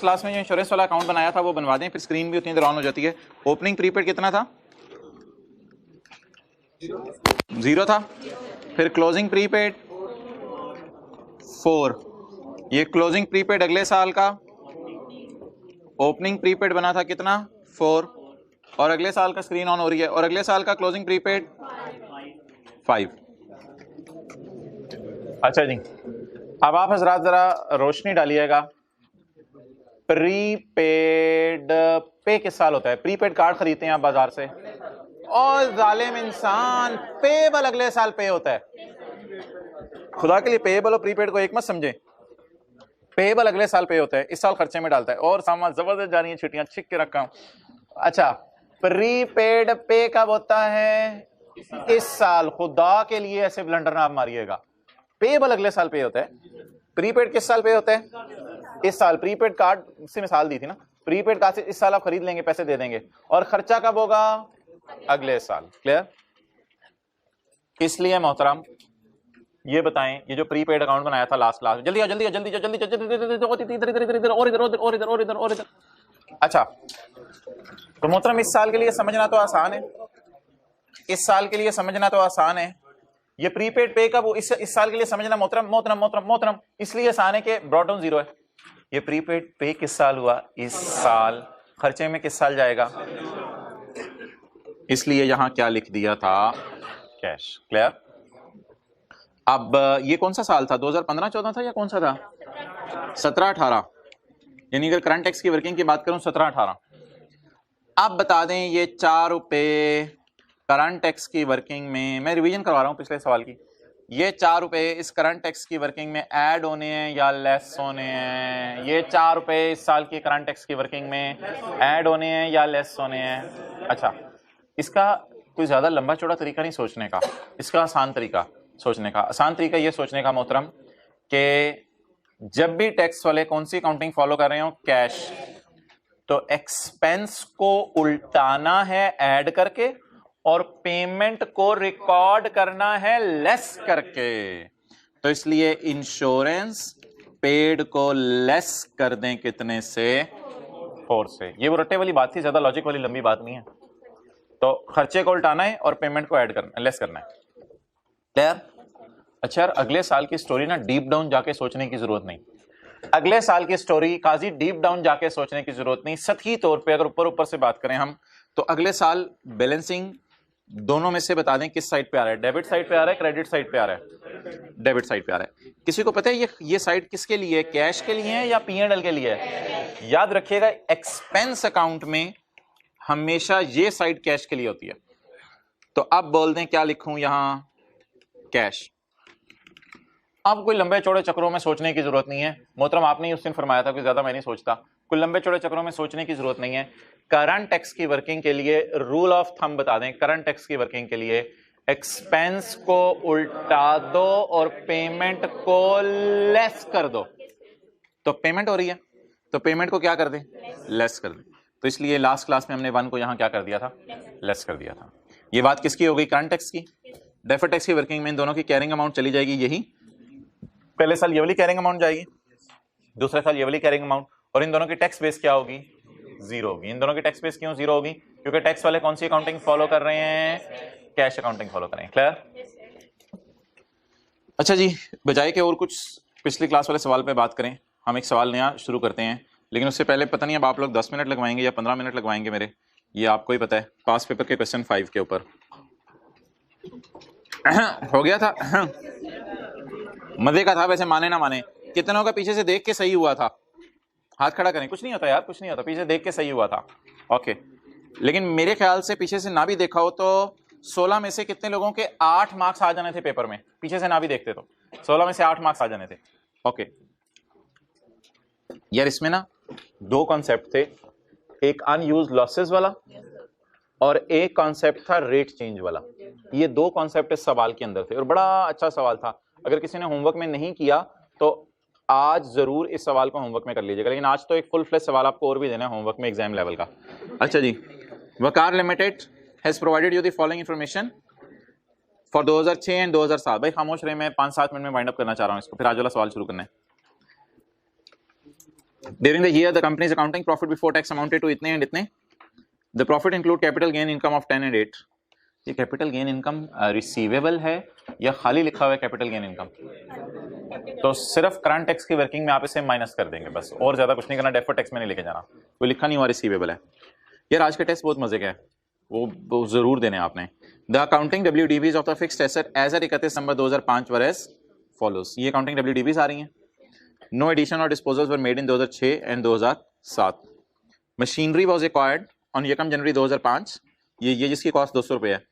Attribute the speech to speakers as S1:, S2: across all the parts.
S1: Class में जो insurance वाला अकाउंट बनाया था वो बनवा दें, फिर स्क्रीन भी उतनी देर ऑन हो जाती है। ओपनिंग प्रीपेड कितना था? 0 था। फिर क्लोजिंग प्रीपेड 4। ये क्लोजिंग प्रीपेड अगले साल का, ओपनिंग प्रीपेड बना था कितना? 4। और अगले साल का स्क्रीन ऑन हो रही है, और अगले साल का क्लोजिंग प्रीपेड 5। अच्छा जी, अब आप हजरात जरा रोशनी डालिएगा, प्रीपेड पे किस साल होता है? प्रीपेड कार्ड खरीदते हैं आप बाजार से, और जालिम इंसान, पेबल अगले साल पे होता है। खुदा के लिए पेबल और प्रीपेड को एक मत समझे। पेबल अगले साल पे होता है, इस साल खर्चे में डालता है, और सामान जबरदस्त जा रही है, छुट्टियां छिक के रखा हूं। अच्छा, प्रीपेड पे कब होता है? इस साल। खुदा के लिए ऐसे ब्लंडर ना आप मारिएगा। पेबल अगले साल पे होता है, प्रीपेड किस साल पे होता है? इस साल। प्रीपेड कार्ड से मिसाल दी थी ना, प्रीपेड कार्ड से इस साल आप खरीद लेंगे, पैसे दे देंगे, और खर्चा कब होगा? अगले साल। क्लियर? इसलिए मोहतरम ये बताएं, ये जो प्रीपेड अकाउंट बनाया था लास्ट क्लास, जल्दी जल्दी जल्दी जल्दी जल्दी इधर इधर इधर इधर और इधर और इधर और इधर और इधर। अच्छा, तो मोहतरम इस साल के लिए समझना तो आसान है, इस साल के लिए समझना तो आसान है। ये प्रीपेड पे का वो इस साल के लिए समझना मोहतरम मोहतरम मोहतरम मोहतरम इसलिए आसान है कि ब्रॉट डाउन 0 है। ये प्रीपेड पे किस साल हुआ? इस साल। खर्चे में किस साल जाएगा? इसलिए यहां क्या लिख दिया था? कैश। क्लियर? अब ये कौन सा साल था? 2015-14 था या कौन सा था? 17-18। यानी अगर करंट टैक्स की वर्किंग की बात करूं 17-18। अब बता दें ये 4 रुपए करंट टैक्स की वर्किंग में, मैं रिवीजन करवा रहा हूं पिछले सवाल की, ये 4 रुपए इस करंट टैक्स की वर्किंग में ऐड होने हैं या लेस होने हैं? ये 4 रुपए इस साल की करंट टैक्स की वर्किंग में ऐड होने हैं या लेस होने हैं? अच्छा, इसका कोई ज्यादा लंबा चौड़ा तरीका नहीं सोचने का, इसका आसान तरीका सोचने का। आसान तरीका ये सोचने का मोहतरम कि जब भी टैक्स वाले कौन सी अकाउंटिंग फॉलो कर रहे हो? कैश। तो एक्सपेंस को उल्टाना है ऐड करके, और पेमेंट को रिकॉर्ड करना है लेस करके। तो इसलिए इंश्योरेंस पेड को लेस कर दें कितने से? 4 से। ये वो रट्टे वाली बात थी, ज्यादा लॉजिक वाली लंबी बात नहीं है। तो खर्चे को उल्टाना है और पेमेंट को ऐड करना, लेस करना है। क्लियर? अच्छा यार, अगले साल की स्टोरी ना डीप डाउन जाके सोचने की जरूरत नहीं। अगले साल की स्टोरी काजी डीप डाउन जाके सोचने की जरूरत नहीं। सतही तौर पे अगर ऊपर ऊपर से बात करें हम, तो अगले साल बैलेंसिंग दोनों में से बता दें किस साइड पे आ रहा है? डेबिट साइड पे आ रहा है, क्रेडिट साइड पे आ रहा है? डेबिट साइड पे आ रहा है। किसी को पता है ये साइड किसके लिए है? कैश के लिए है या P&L के लिए है? याद रखिएगा, एक्सपेंस अकाउंट में हमेशा ये साइड कैश के लिए होती है। तो अब बोल दें क्या लिखूं यहां? कैश। अब कोई लंबे चौड़े चक्रों में सोचने की जरूरत नहीं है मोहतरम, आपने उस दिन फरमाया था, कोई ज्यादा मैं नहीं सोचता। कोई लंबे चौड़े चक्रों में सोचने की जरूरत नहीं है। करंट टैक्स की वर्किंग के लिए रूल ऑफ थंब बता दें, करंट टैक्स की वर्किंग के लिए एक्सपेंस को उल्टा दो और पेमेंट को लेस कर दो। तो पेमेंट हो रही है, तो पेमेंट को क्या कर दें? लेस कर दें। तो इसलिए लास्ट क्लास में हमने 1 को यहां क्या कर दिया था? लेस कर दिया था। ये बात किसकी हो गई? करंट टैक्स की। डेफर्ड टैक्स की वर्किंग में इन दोनों की कैरिंग अमाउंट चली जाएगी यही, पहले साल ये वाली कैरिंग अमाउंट जाएगी, दूसरे साल ये वाली कैरिंग अमाउंट, और इन दोनों की टैक्स बेस क्या होगी? 0 होगी। इन दोनों की टैक्स बेस क्यों 0 होगी? क्योंकि टैक्स वाले कौन सी अकाउंटिंग फॉलो कर रहे हैं? कैश अकाउंटिंग फॉलो कर रहे हैं। क्लियर? अच्छा जी, बजाय के और कुछ पिछली क्लास वाले सवाल पे बात करें, हम एक सवाल नया शुरू करते हैं। लेकिन उससे पहले पता नहीं अब आप लोग 10 मिनट लगवाएंगे या 15 मिनट लगवाएंगे मेरे, ये आपको ही पता है। पास पेपर के क्वेश्चन 5 के ऊपर हो गया था, मजे का था वैसे, माने ना माने। कितनों का पीछे से देख के सही हुआ था? हाथ खड़ा करें। कुछ नहीं होता यार, कुछ नहीं होता, पीछे देख के सही हुआ था। ओके, लेकिन मेरे ख्याल से पीछे से ना भी देखा हो तो 16 में से कितने लोगों के 8 मार्क्स आ जाने थे पेपर में? पीछे से ना भी देखते तो 16 में से 8 मार्क्स आ जाने थे। ओके यार, इसमें ना 2 कॉन्सेप्ट थे, एक अनयूज्ड लॉसेस वाला और एक कॉन्सेप्ट था रेट चेंज वाला। ये 2 कॉन्सेप्ट इस सवाल के अंदर थे और बड़ा अच्छा सवाल था। अगर किसी ने होमवर्क में नहीं किया तो आज जरूर इस सवाल को होमवर्क में कर लीजिएगा, लेकिन आज तो एक फुल फ्लेश सवाल आपको और भी देना है होमवर्क में एग्जाम लेवल का। अच्छा जी, Waqar limited has provided you the following information for 2006 and 2007। भाई खामोश रहे, मैं 5-7 मिनट में वाइंड अप करना चाह रहा हूं इसको, फिर आज वाला सवाल शुरू करना है। During the year the company's accounting profit before tax amounted to इतने एंड इतने। The profit include capital gain income of 10 and 8। ये कैपिटल गेन इनकम रिसीवेबल है या खाली लिखा हुआ है कैपिटल गेन इनकम? तो सिर्फ करंट टैक्स की वर्किंग में आप इसे माइनस कर देंगे बस, और ज्यादा कुछ नहीं करना। डेफर्ड टैक्स में नहीं लेके जाना, कोई लिखा नहीं हुआ रिसीवेबल है। यार आज का टेस्ट बहुत मजे का है, वो जरूर देने आपने। The accounting WDVs of the fixed asset as at 31 December 2005 were as follows. ये अकाउंटिंग WDVs आ रही हैं। नो एडिशन और disposals were made in 2006 and 2007। Machinery was acquired on 1 January 2005। ये जिसकी कॉस्ट 200 रुपये है।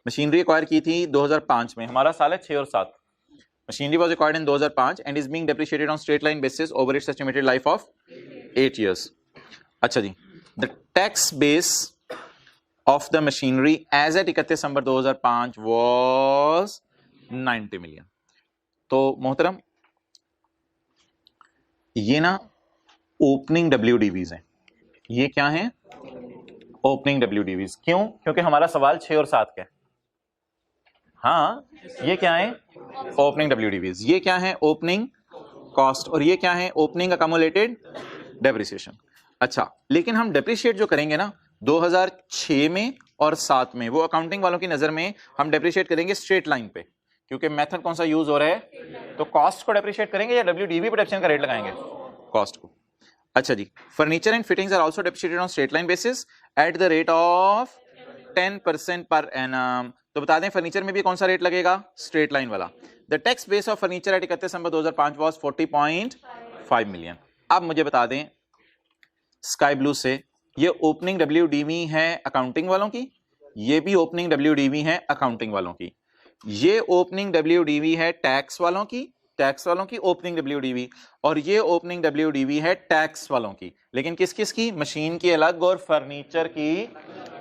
S1: मशीनरी एक्वायर की थी 2005 में, हमारा साल है 6 और 7। Machinery was acquired in 2005 and is being depreciated on straight line basis over its estimated life of 8 years। अच्छा जी, the tax base of the machinery as at 31 December 2005 was 90 million. तो मोहतरम ये ना ओपनिंग WDVs हैं। ये क्या है? Opening WDVs। क्यों? क्योंकि हमारा सवाल 6 और 7 का है। हाँ, ये क्या है? Opening WDVs। ये क्या है? Opening cost. और ये क्या है? Opening accumulated depreciation. अच्छा, लेकिन हम डेप्रिशिएट जो करेंगे ना 2006 में और 7 में, वो अकाउंटिंग वालों की नजर में हम डेप्रिशिएट करेंगे स्ट्रेट लाइन पे, क्योंकि मेथड कौन सा यूज हो रहा है? तो कॉस्ट को डेप्रिशिएट करेंगे या WDV पे डेप्रिसिएशन का रेट लगाएंगे? कॉस्ट को। अच्छा जी, furniture and fittings are also depreciated on straight line basis at the rate of 10% per annum. तो बता दें फर्नीचर में भी कौन सा रेट लगेगा? स्ट्रेट लाइन वाला। The tax base of furniture at 31 December 2005 was 40.5 million. अब मुझे बता दें स्काई ब्लू से, ये ओपनिंग WDV है अकाउंटिंग वालों की, ये भी ओपनिंग WDV है अकाउंटिंग वालों की। ये ओपनिंग WDV है टैक्स वालों की ओपनिंग WDV, और ये ओपनिंग WDV है टैक्स वालों की। लेकिन किस किस की? मशीन की अलग और फर्नीचर की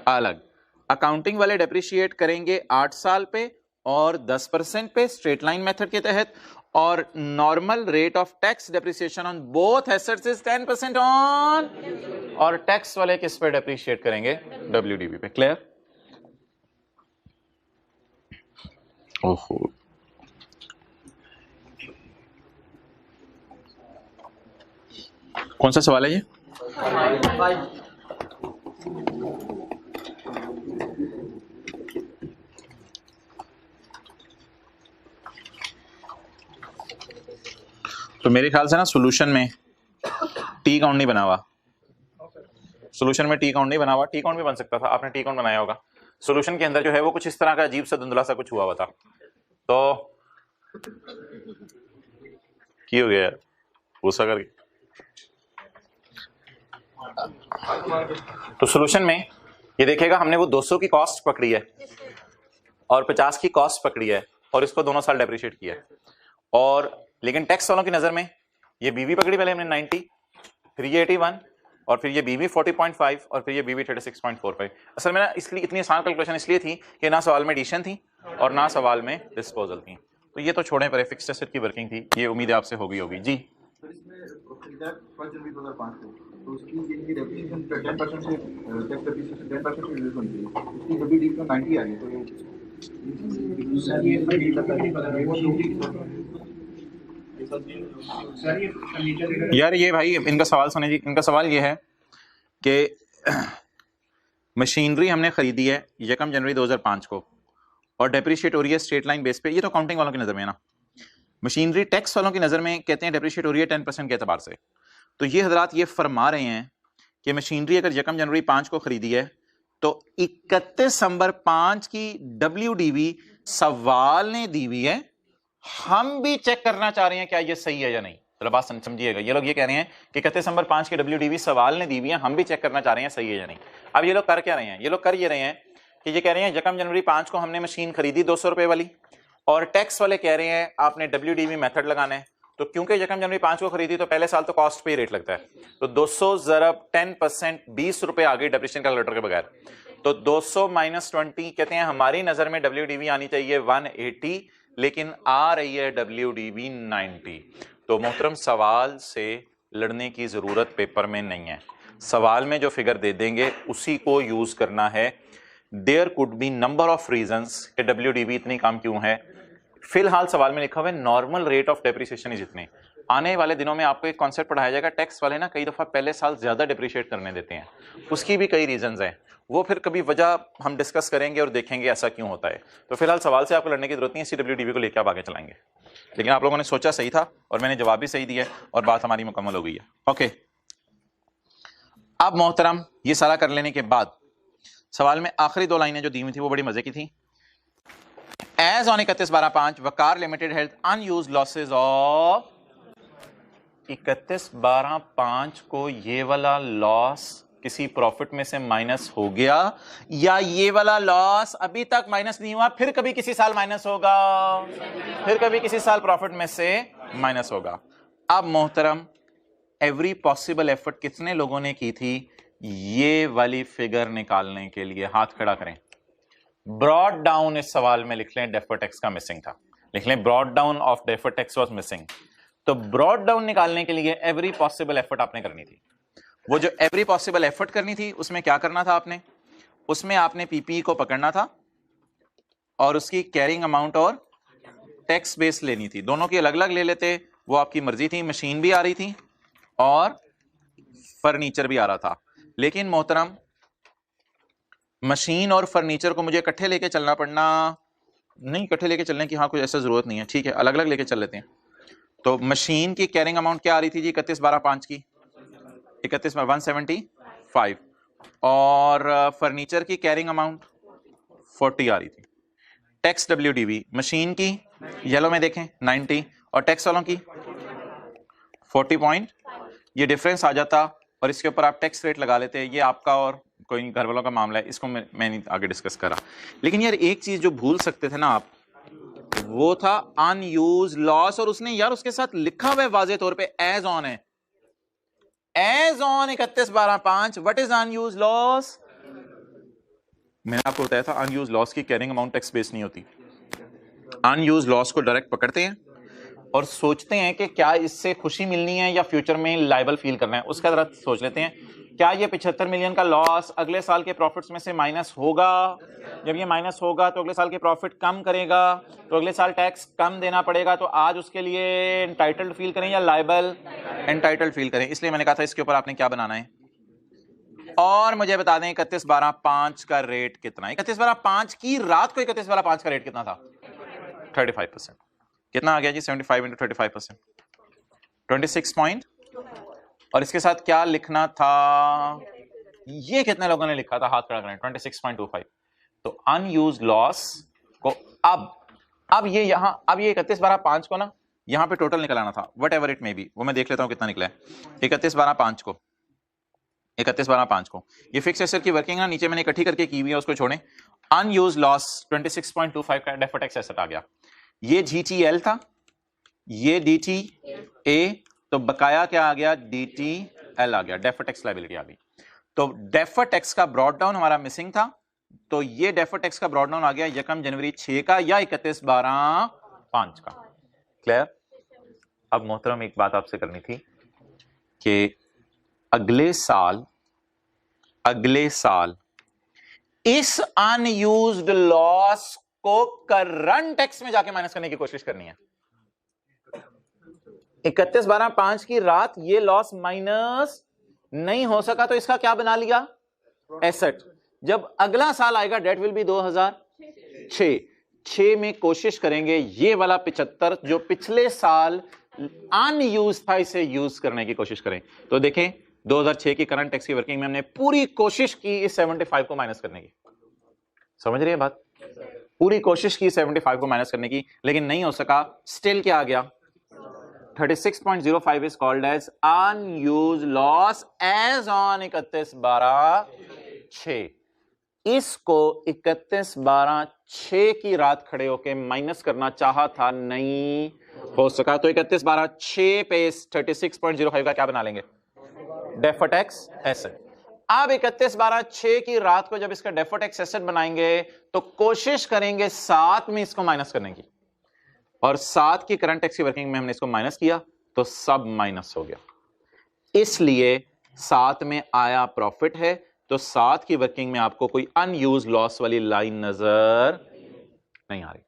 S1: अलग। अकाउंटिंग वाले डेप्रिशिएट करेंगे 8 साल पे और 10% पे स्ट्रेट लाइन मेथड के तहत, और normal rate of tax depreciation on both assets is 10% on, और टैक्स वाले किस पे डेप्रिशिएट करेंगे? WDV पे। क्लियर? ओहो, कौन सा सवाल है ये? तो मेरे ख्याल से ना सॉल्यूशन में टी काउंट नहीं बना हुआ। सॉल्यूशन में टी काउंट नहीं बना हुआ। टी काउंट भी बन सकता था, आपने टी काउंट बनाया होगा। सॉल्यूशन के अंदर जो है वो कुछ इस तरह का अजीब सा धुंधला सा कुछ हुआ हुआ था। तो की हो गया गुस्सा करके? तो सॉल्यूशन में ये देखेगा हमने वो 200 की कॉस्ट पकड़ी है और 50 की कॉस्ट पकड़ी है, और इसको दोनों साल डेप्रिशिएट किया है। और लेकिन टैक्स वालों की नजर में ये BV पकड़ी पहले हमने 90, फिर ये 81, और फिर ये BV 40.5, और फिर ये BV 36.45। असल में ना इसलिए इतनी आसान कैलकुलेशन इसलिए थी कि ना सवाल में एडिशन थी और ना सवाल में डिस्पोजल थी। तो ये तो छोड़े पर फिक्स्ड एसेट की वर्किंग थी, ये उम्मीद है आपसे होगी जी।
S2: तो इसमें 1 जनवरी 2005 को तो उसकी ये डेप्रिसिएशन 10% से टैक्स डेप्रिसिएशन 10% से रिड्यूस बनती है, उसकी WDV तो 90 आ गई। तो
S1: यार ये भाई इनका सवाल सुने जी। इनका सवाल ये है कि मशीनरी हमने खरीदी है 1 जनवरी 2005 को और डेप्रिशिएट हो रही है स्ट्रेट लाइन बेस पे। ये तो अकाउंटिंग वालों की नजर में है ना। मशीनरी टैक्स वालों की नजर में कहते हैं डेप्रिशिएट हो रही है 10% के एतबार से। तो ये हजरात ये फरमा रहे हैं कि मशीनरी अगर 1 जनवरी 5 को खरीदी है तो 31 दिसंबर 5 की WDV सवाल ने दी हुई है, हम भी चेक करना चाह रहे हैं क्या ये सही है या नहीं। चलो बात समझिएगा, ये लोग ये कह रहे हैं कि 31 दिसंबर 5 की WDV सवाल ने दी हुई है, हम भी चेक करना चाह रहे हैं सही है या नहीं। अब ये लोग कर क्या रहे हैं? ये लोग कर ये रहे हैं कि ये कह रहे हैं 1 जनवरी 5 को हमने मशीन खरीदी 200 रुपए वाली, और टैक्स वाले कह रहे हैं आपने WDV मेथड लगाना है। तो क्योंकि 1 जनवरी 5 को खरीदी तो पहले साल तो कॉस्ट पे रेट लगता है, तो 200 ज़रब 10% 20 रुपए आ गई डेप्रिसिएशन कैलकुलेटर के बगैर। तो 200 माइनस 20 कहते हैं हमारी नजर में WDV आनी चाहिए 180, लेकिन आ रही है WDV 90। तो मोहतरम सवाल से लड़ने की जरूरत पेपर में नहीं है। सवाल में जो फिगर दे देंगे उसी को यूज करना है। There could be number of reasons कि WDV इतनी कम क्यों है। फिलहाल सवाल में लिखा हुआ है normal rate of depreciation is इतने, आने वाले दिनों में आपको एक कॉन्सेप्ट पढ़ाया जाएगा, टैक्स वाले ना कई दफा पहले साल ज्यादा डिप्रिशिएट करने देते हैं, उसकी भी कई रीजंस हैं, वो फिर कभी वजह हम डिस्कस करेंगे और देखेंगे ऐसा क्यों होता है। तो फिलहाल सवाल से आपको लड़ने की जरूरत नहीं है, CWDB को लेकर आप आगे चलाएंगे। लेकिन आप लोगों ने सोचा सही था और मैंने जवाब भी सही दिया और बात हमारी मुकम्मल हो गई है। ओके, अब मोहतरम ये सारा कर लेने के बाद सवाल में आखिरी 2 लाइनें जो दी हुई थी वो बड़ी मजे की थी। As on 31/12/5 Waqar limited held unused losses of 31/12/5 को ये वाला लॉस किसी प्रॉफिट में से माइनस हो गया, या ये वाला लॉस अभी तक माइनस नहीं हुआ, फिर कभी किसी साल माइनस होगा, फिर कभी किसी साल प्रॉफिट में से माइनस होगा। अब मोहतरम एवरी पॉसिबल एफर्ट कितने लोगों ने की थी ये वाली फिगर निकालने के लिए? हाथ खड़ा करें। ब्रॉड डाउन इस सवाल में लिख लें, डेफर्ड टैक्स का मिसिंग था, लिख लें brought down of deferred tax was missing. तो ब्रॉड डाउन निकालने के लिए एवरी पॉसिबल एफर्ट आपने करनी थी। वो जो एवरी पॉसिबल एफर्ट करनी थी उसमें क्या करना था आपने? उसमें आपने पीपीई को पकड़ना था और उसकी कैरिंग अमाउंट और टैक्स बेस लेनी थी। दोनों की अलग अलग ले लेते, वो आपकी मर्जी थी। मशीन भी आ रही थी और फर्नीचर भी आ रहा था, लेकिन मोहतरम मशीन और फर्नीचर को मुझे इकट्ठे लेके चलना पड़ना नहीं, इकट्ठे लेके चलने की हाँ कुछ ऐसा जरूरत नहीं है, ठीक है, अलग अलग लेके चल लेते हैं। तो मशीन की कैरिंग अमाउंट क्या आ रही थी जी? 31/12/5 की 175, और फर्नीचर की कैरिंग अमाउंट 40 आ रही थी। टैक्स WDB मशीन की येलो में देखें 90 और टैक्स वालों की 40 पॉइंट, ये डिफरेंस आ जाता और इसके ऊपर आप टैक्स रेट लगा लेते। ये आपका और कोई घर वालों का मामला है, इसको मैं नहीं आगे डिस्कस करा। लेकिन यार एक चीज जो भूल सकते थे ना आप, वो था अनयूज लॉस, और उसने यार उसके साथ लिखा हुआ है वाजे तौर पे एज ऑन है, as on 31/12/5 what is unused loss. मैंने आपको बताया था अनयूज लॉस की कैरिंग अमाउंट टैक्स बेस नहीं होती। अनयूज लॉस को डायरेक्ट पकड़ते हैं और सोचते हैं कि क्या इससे खुशी मिलनी है या फ्यूचर में लायबल फील करना है। उसका जरा सोच लेते हैं, क्या ये 75 मिलियन का लॉस अगले साल के प्रॉफिट्स में से माइनस होगा? जब ये माइनस होगा तो अगले साल के प्रॉफिट कम करेगा, तो अगले साल टैक्स कम देना पड़ेगा, तो आज उसके लिए एंटाइटल्ड फील करें या लायबल? एंटाइटल्ड फील करें। इसलिए मैंने कहा था इसके ऊपर आपने क्या बनाना है। और मुझे बता दें 31/12/5 का रेट कितना है? 31/12/5 की रात को 31/12/5 का रेट कितना था? 35%। कितना आ गया जी? 75 × 35%, 26 पॉइंट। और इसके साथ क्या लिखना था? ये कितने लोगों ने लिखा था? हाथ खड़ा करें। 26.25। तो अनयूज्ड लॉस को अब ये यहां, अब ये 31/12/5 को ना यहां पे टोटल निकलाना था, what ever it may be. वो मैं देख लेता हूं कितना निकला है। 31/12/5 को 31/12/5 को ये फिक्स एसेट की वर्किंग ना नीचे मैंने इकट्ठी करके की हुई है, उसको छोड़ें। अनयूज्ड लॉस 26.25 का डेफर्ड टैक्स एसेट आ गया। ये GTL था, ये DTA, तो बकाया क्या आ गया? DTL आ गया, डेफर्ड टैक्स लायबिलिटी आ गई। तो डेफर्ड टैक्स का ब्रॉड डाउन हमारा मिसिंग था, तो ये डेफर्ड टैक्स का ब्रॉड डाउन आ गया 1 जनवरी 6 का या 31/12/5 का। क्लियर? अब मोहतरम एक बात आपसे करनी थी कि अगले साल इस अनयूज्ड लॉस को करंट टैक्स में जाके माइनस करने की कोशिश करनी है। 31/12/5 की रात ये लॉस माइनस नहीं हो सका तो इसका क्या बना लिया? एसेट। जब अगला साल आएगा डेट विल बी 2006 में कोशिश करेंगे ये वाला 75 जो पिछले साल अनयूज था इसे यूज करने की कोशिश करें। तो देखें 2006 की करंट टैक्स की वर्किंग में हमने पूरी कोशिश की इस 75 को माइनस करने की। समझ रही है बात? पूरी कोशिश की 75 को माइनस करने की, लेकिन नहीं हो सका। स्टिल क्या आ गया? 36.05 is called as unused loss as on 31/12/6। इसको 31/12/6 की रात खड़े होके माइनस करना चाहा था, नहीं हो सका। तो 31/12/6 पे 36.05 का क्या बना लेंगे? Deferred tax asset. अब 31/12/6 की रात को जब इसका डेफर्ड टैक्स एसेट बनाएंगे तो कोशिश करेंगे 7 में इसको माइनस करने की, और 7 की करंट टैक्स की वर्किंग में हमने इसको माइनस किया तो सब माइनस हो गया। इसलिए 7 में आया प्रॉफिट है, तो 7 की वर्किंग में आपको कोई अनयूज्ड लॉस वाली लाइन नजर नहीं आ रही।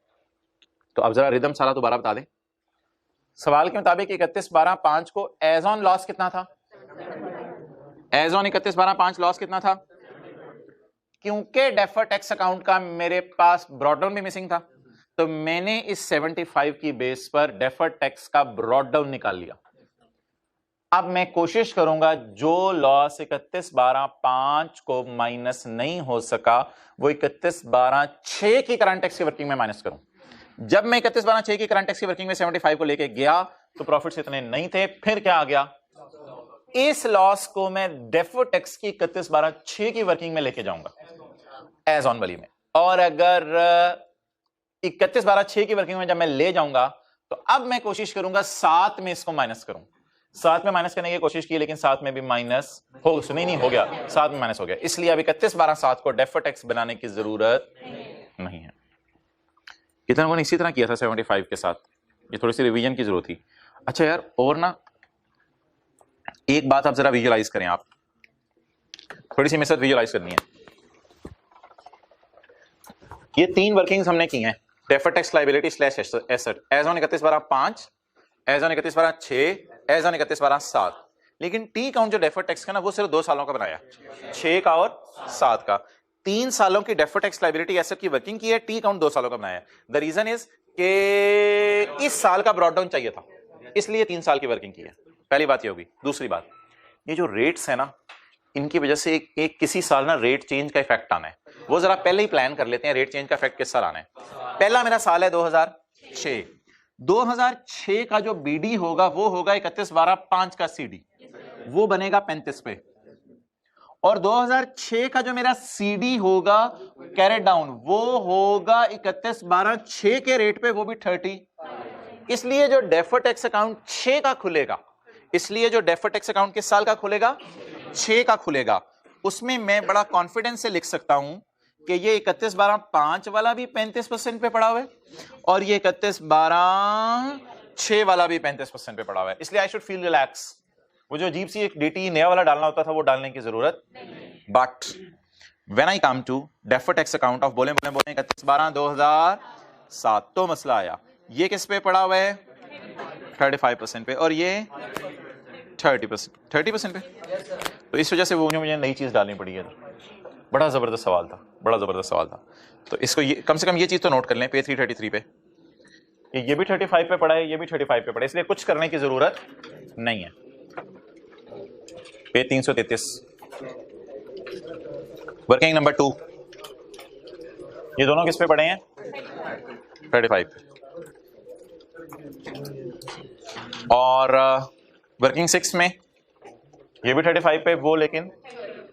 S1: तो अब जरा रिदम सारा दोबारा बता दें। सवाल के मुताबिक 31/12/5 को एज ऑन लॉस कितना था? एज ऑन 31/12/5 लॉस कितना था? क्योंकि डेफर टैक्स अकाउंट का मेरे पास ब्रॉड डाउन भी मिसिंग था, तो मैंने इस 75 की बेस पर डेफर टैक्स का ब्रॉड डाउन निकाल लिया। अब मैं कोशिश करूंगा जो लॉस 31/12/5 को माइनस नहीं हो सका वो 31/12/6 की करंट टैक्स की वर्किंग में माइनस करूं। जब मैं 31/12/6 की करंट टैक्स की वर्किंग में 75 को लेके गया तो प्रॉफिट्स इतने नहीं थे, फिर क्या आ गया, इस लॉस को मैं डेफर टैक्स की 31/12/6 की वर्किंग में लेके जाऊंगा एज ऑन वाली में। और अगर 31/12/6 की वर्किंग में जब मैं ले जाऊंगा तो अब मैं कोशिश करूंगा 7 में इसको माइनस करूं। 7 में माइनस करने की कोशिश की लेकिन 7 में भी माइनस हो गया, 7 में माइनस हो गया। इसलिए अब 31/12/7 को डेफर टैक्स बनाने की जरूरत नहीं है। कितने लोगों ने इसी तरह किया था 75 के साथ, ये थोड़ी सी रिवीजन की जरूरत थी। अच्छा यार, और ना एक बात आप जरा विजुअलाइज करें, आप थोड़ी सी मेरे साथ विजुअलाइज करनी है। ये 3 वर्किंग्स हमने की हैं, defer tax liability slash asset, as on 31/12/5, as on 31/12/6, as on 31/12/7। लेकिन टी काउंट जो डेफर टैक्स का ना वो सिर्फ 2 सालों का बनाया, 6 का और 7 का। 3 सालों की डेफर टैक्स लायबिलिटी एसेट की वर्किंग की है, टी काउंट 2 सालों का बनाया। द रीजन इज के इस साल का ब्रॉड डाउन चाहिए था, इसलिए 3 साल की वर्किंग की है। पहली बात ये होगी। दूसरी बात, ये जो रेट्स है ना, इनकी वजह से एक किसी साल ना रेट चेंज का इफेक्ट आना है, वो जरा पहले ही प्लान कर लेते हैं रेट चेंज का इफेक्ट किस साल आना है। पहला मेरा साल है 2006। 2006 का जो बीडी होगा वो होगा 31/12/5 का सीडी, वो बनेगा 35 पे। और 2006 का जो मेरा सीडी होगा कैरेट डाउन, वो होगा 31/12/6 के रेट पे, वो भी 30। इसलिए जो डेफर टैक्स अकाउंट 6 का खुलेगा, इसलिए जो डेफर टैक्स अकाउंट किस साल का खुलेगा, 6 का खुलेगा, उसमें मैं बड़ा कॉन्फिडेंस से लिख सकता हूं कि ये 31/12/5 वाला भी 35% पे पड़ा हुआ है और ये 31/12/6 वाला भी 35% पे पड़ा हुआ है। इसलिए आई शुड फील रिलैक्स। वो जो अजीब सी एक डीटी नया वाला डालना होता था वो डालने की जरूरत। But when I come to defer tax account of बोले 31/12/2007, तो मसला आया, ये किस पे पड़ा हुआ है, 35% पे, और ये 30% पे। तो इस वजह से वो मुझे नई चीज डालनी पड़ी है। बड़ा जबरदस्त सवाल था, बड़ा जबरदस्त सवाल था। तो इसको कम से कम ये चीज तो नोट कर लें, पे 333 पे ये भी 35 पे पड़ा है, ये भी 35 पे पड़ा है, इसलिए कुछ करने की जरूरत नहीं है। पे 333 वर्किंग नंबर 2, ये दोनों किस पे पड़े हैं, 35 पे। और वर्किंग 6 में ये भी 35 पे, वो लेकिन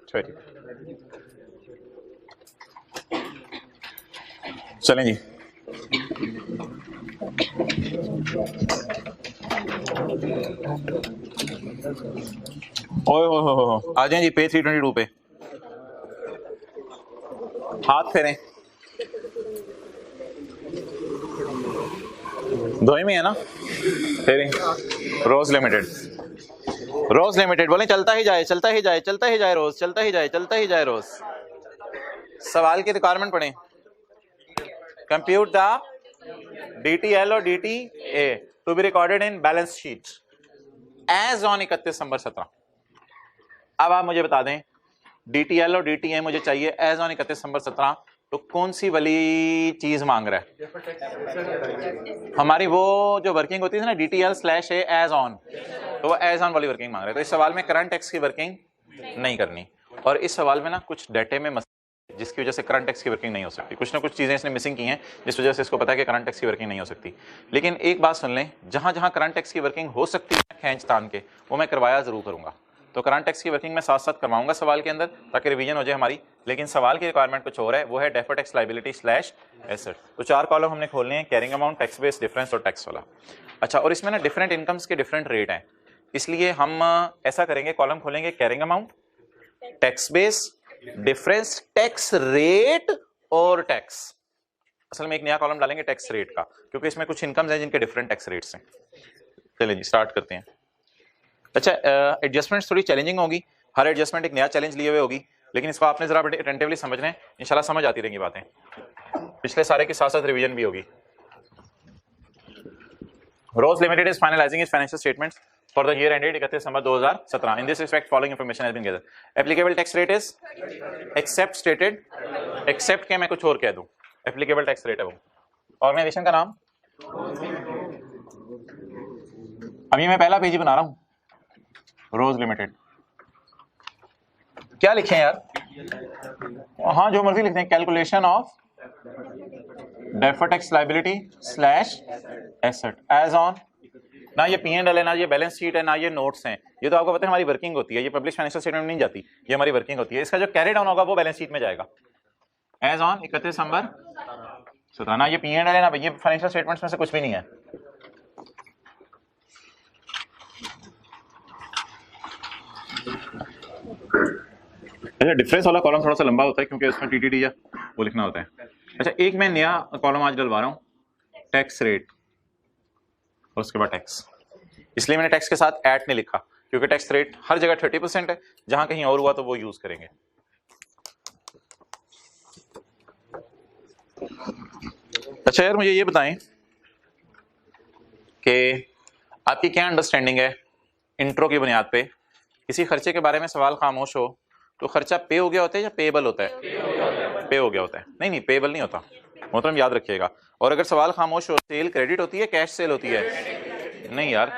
S1: 30। चलें जी, ओए हो आ जाएं जी पे 322 पे, हाथ फेरें, दो ही में है ना, फेरें। रोज लिमिटेड, रोज लिमिटेड बोले चलता ही जाए, चलता ही जाए, चलता ही जाए रोज, चलता ही जाए, चलता ही जाए रोज। सवाल की रिक्वायरमेंट पढ़ें, कंप्यूट द DTL और DTA to be recorded in balance sheet as on 31/12/17। अब आप मुझे बता दें DTL और DTA मुझे चाहिए एज ऑन 31/12/17, तो कौन सी वाली चीज मांग रहा है हमारी, वो जो वर्किंग होती है ना DTL/A एज ऑन, तो वो एज ऑन वाली वर्किंग मांग रहे हैं। तो इस सवाल में करंट टैक्स की वर्किंग नहीं करनी, और इस सवाल में ना कुछ डाटे में जिसकी वजह से करंट टैक्स की वर्किंग नहीं हो सकती। कुछ ना कुछ चीजें इसने मिसिंग की हैं जिस वजह से इसको पता है कि करंट टैक्स की वर्किंग नहीं हो सकती। लेकिन एक बात सुन लें, जहां जहां करंट टैक्स की वर्किंग हो सकती है खींच तान के, वो मैं करवाया जरूर करूंगा। तो करंट टैक्स की वर्किंग मैं साथ साथ करवाऊंगा सवाल के अंदर, ताकि रिवीजन हो जाए हमारी। लेकिन सवाल की रिक्वायरमेंट कुछ और है, वो है defer tax liability slash asset. तो 4 कॉलम हमने खोलने हैं, carrying amount, tax base, difference और टैक्स वाला। अच्छा, और इसमें ना डिफरेंट इनकम्स के डिफरेंट रेट हैं, इसलिए हम ऐसा करेंगे, कॉलम खोलेंगे carrying amount, tax base, difference, tax rate और टैक्स। असल में एक नया कॉलम डालेंगे टैक्स रेट का, क्योंकि इसमें कुछ इनकम्स हैं जिनके डिफरेंट टैक्स रेट्स हैं। चलिए जी स्टार्ट करते हैं। अच्छा, एडजस्टमेंट्स थोड़ी चैलेंजिंग होगी, हर एडजस्टमेंट एक नया चैलेंज लिए हुए होगी, लेकिन इसको आपने जरा अटेंटिवली समझना है, इंशाल्लाह समझ आती रहेंगी बातें। पिछले सारे के साथ साथ रिवीजन भी होगी। Rose Limited is finalizing its financial statements for the year ended 31 December 2017. In this respect, following information has been gathered. Applicable tax rate is except stated, except के मैं कुछ और कह दूं. Applicable tax rate है वो. Organization का नाम. अभी मैं पहला पेज ही बना रहा हूँ. Rose Limited. क्या लिखें यार? हाँ जो मर्जी लिखते हैं. Calculation of deferred tax liability / asset as on. ना ये P&L है, ना ये बैलेंस शीट है, ना ये नोट्स हैं. ये तो आपको पता है हमारी वर्किंग होती है. ये पब्लिश फाइनेंशियल स्टेटमेंट में नहीं जाती. ये हमारी वर्किंग होती है. इसका जो कैरी डाउन होगा वो बैलेंस शीट में जाएगा. As on 31 December 17. ना ये P&L है, ना ये फाइनेंशियल स्टेटमेंट्स में से कुछ भी नहीं है. अच्छा, डिफरेंस वाला कॉलम थोड़ा सा लंबा होता है क्योंकि उसमें टीटीडी या वो लिखना होता है. अच्छा, एक मैं नया कॉलम आज डलवा रहा हूँ, टैक्स रेट और उसके बाद टैक्स. इसलिए मैंने टैक्स के साथ एट नहीं लिखा क्योंकि टैक्स रेट हर जगह 30% है. जहां कहीं और हुआ तो वो यूज करेंगे. अच्छा यार, मुझे ये बताएं कि आपकी क्या अंडरस्टैंडिंग है इंट्रो की बुनियाद पे. किसी खर्चे के बारे में सवाल खामोश हो तो खर्चा पे हो गया होता है या पेबल होता है? पे हो गया होता है. नहीं, पेबल नहीं होता. मोहतरम याद रखिएगा. और अगर सवाल खामोश हो, सेल क्रेडिट होती है, कैश सेल होती है? नहीं यार,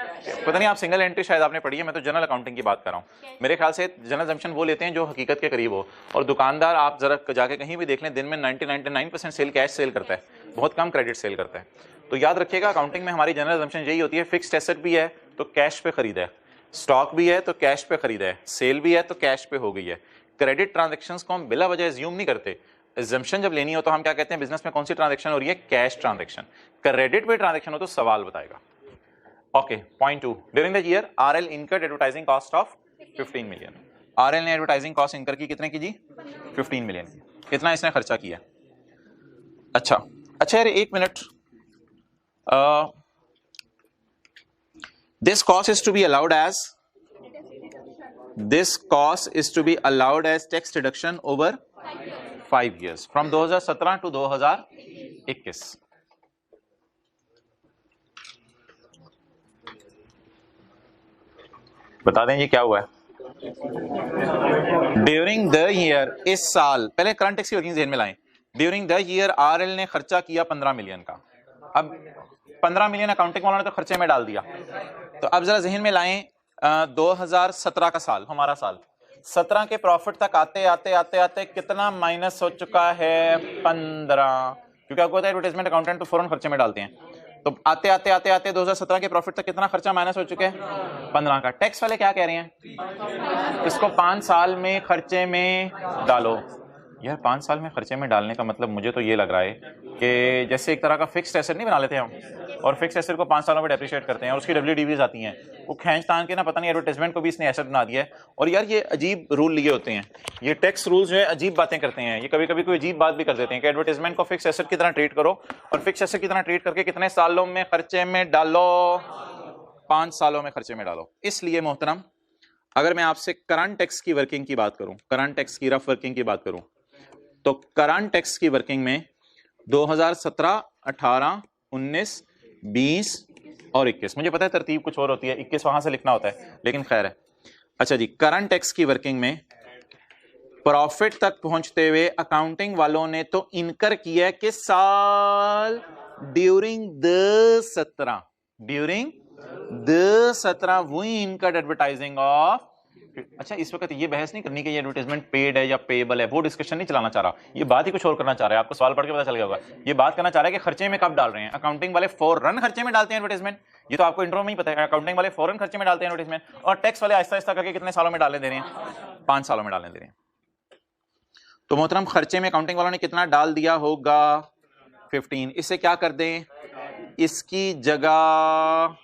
S1: पता नहीं आप सिंगल एंट्री शायद आपने पढ़ी है. मैं तो जनरल अकाउंटिंग की बात कर रहा हूँ. मेरे ख्याल से जनरल जम्पशन वो लेते हैं जो हकीकत के करीब हो. और दुकानदार आप जरा जाके कहीं भी देख लें, दिन में 99% सेल कैश सेल करता है, बहुत कम क्रेडिट सेल करता है. तो याद रखिएगा, अकाउंटिंग में हमारी जनरल जम्पशन यही होती है. फिक्स्ड एसेट भी है तो कैश पे खरीदा है, स्टॉक भी है तो कैश पे खरीदा है, सेल भी है तो कैश पे हो गई है. क्रेडिट ट्रांजैक्शंस को हम बिला वजह एज्यूम नहीं करते. एग्जम्पशन जब लेनी हो तो हम क्या कहते हैं, बिजनेस में कौन सी ट्रांजैक्शन हो रही है? Cash transaction. क्रेडिट पे ट्रांजैक्शन हो तो सवाल बताएगा. Okay, point 2. During the year RL incurred advertising cost of 15 million. RL ने एडवर्टाइजिंग कॉस्ट इनकर की. कितने की जी? 15 मिलियन. कितना इसने खर्चा किया? अच्छा यार, एक minute. This cost is to be allowed as tax deduction over 5 years from 2017 to 2021. बता दें ये क्या हुआ है. ड्यूरिंग द ईयर, इस साल, पहले करंट टैक्स की वर्किंग ज़हन में लाएं. ड्यूरिंग द ईयर आरएल ने खर्चा किया 15 मिलियन का. अब 15 मिलियन अकाउंटिंग वालों ने तो खर्चे में डाल दिया. तो अब जरा ज़हन में लाएं 2017 का साल, हमारा साल. 17 के प्रॉफिट तक आते आते कितना माइनस हो चुका है? 15. क्योंकि आपको पता है एडवर्टाइजमेंट अकाउंटेंट तो फौरन खर्चे में डालते हैं. तो आते 2017 के प्रॉफिट तक कितना खर्चा माइनस हो चुके हैं? 15 का. टैक्स वाले क्या कह रहे हैं? इसको 5 साल में खर्चे में डालो. यार 5 साल में खर्चे में डालने का मतलब मुझे तो ये लग रहा है कि जैसे एक तरह का फिक्स्ड एसेट नहीं बना लेते हम, और फिक्स्ड एसेट को 5 सालों में डेप्रिशिएट करते हैं और उसकी WDVs आती हैं. वो खींच तान के ना, पता नहीं एडवर्टाइजमेंट को भी इसने एसेट बना दिया है. और यार ये अजीब रूल लिए होते हैं. ये टैक्स रूल्स जो है अजीब बातें करते हैं. ये कभी कभी कोई अजीब बात भी कर देते हैं कि एडवर्टाइजमेंट को फिक्स एसेट की तरह ट्रीट करो, और फिक्स एसेट की तरह ट्रीट करके कितने सालों में खर्चे में डालो? 5 सालों में खर्चे में डालो. इसलिए मोहतरम, अगर मैं आपसे करंट टैक्स की वर्किंग की बात करूं, करंट टैक्स की रफ वर्किंग की बात करूं, तो करंट टैक्स की वर्किंग में 2017, 18, 19, 20 और 21. मुझे पता है तरतीब कुछ और होती है, 21 वहां से लिखना होता है, लेकिन खैर है. अच्छा जी, करंट टैक्स की वर्किंग में प्रॉफिट तक पहुंचते हुए अकाउंटिंग वालों ने तो इनकर किया कि साल ड्यूरिंग द 17 वही इनकर्ड एडवर्टाइजिंग ऑफ. अच्छा, इस वक्त ये बहस नहीं करनी कि ये एडवर्टाइजमेंट पेड है या पेबल है, वो डिस्कशन नहीं चलाना चाह रहा. ये बात ही कुछ और करना चाह रहा है. आपको सवाल पढ़ के पता चल गया होगा. ये बात करना चाह रहा है कि खर्चे में कब डाल रहे हैं. अकाउंटिंग वाले फौरन खर्चे में डालते हैं एडवर्टाइजमेंट. ये तो आपको इंट्रो में ही पता है. अकाउंटिंग वाले फौरन खर्चे में डालते हैं एडवर्टाइजमेंट, और टैक्स वाले आहिस्ता आहिस्ता करके कितने सालों में डालने दे रहे हैं? 5 सालों में डालने दे रहे हैं. तो मोहतरम, खर्चे में अकाउंटिंग वालों ने कितना डाल दिया होगा? 15. इसे क्या कर दें, इसकी जगह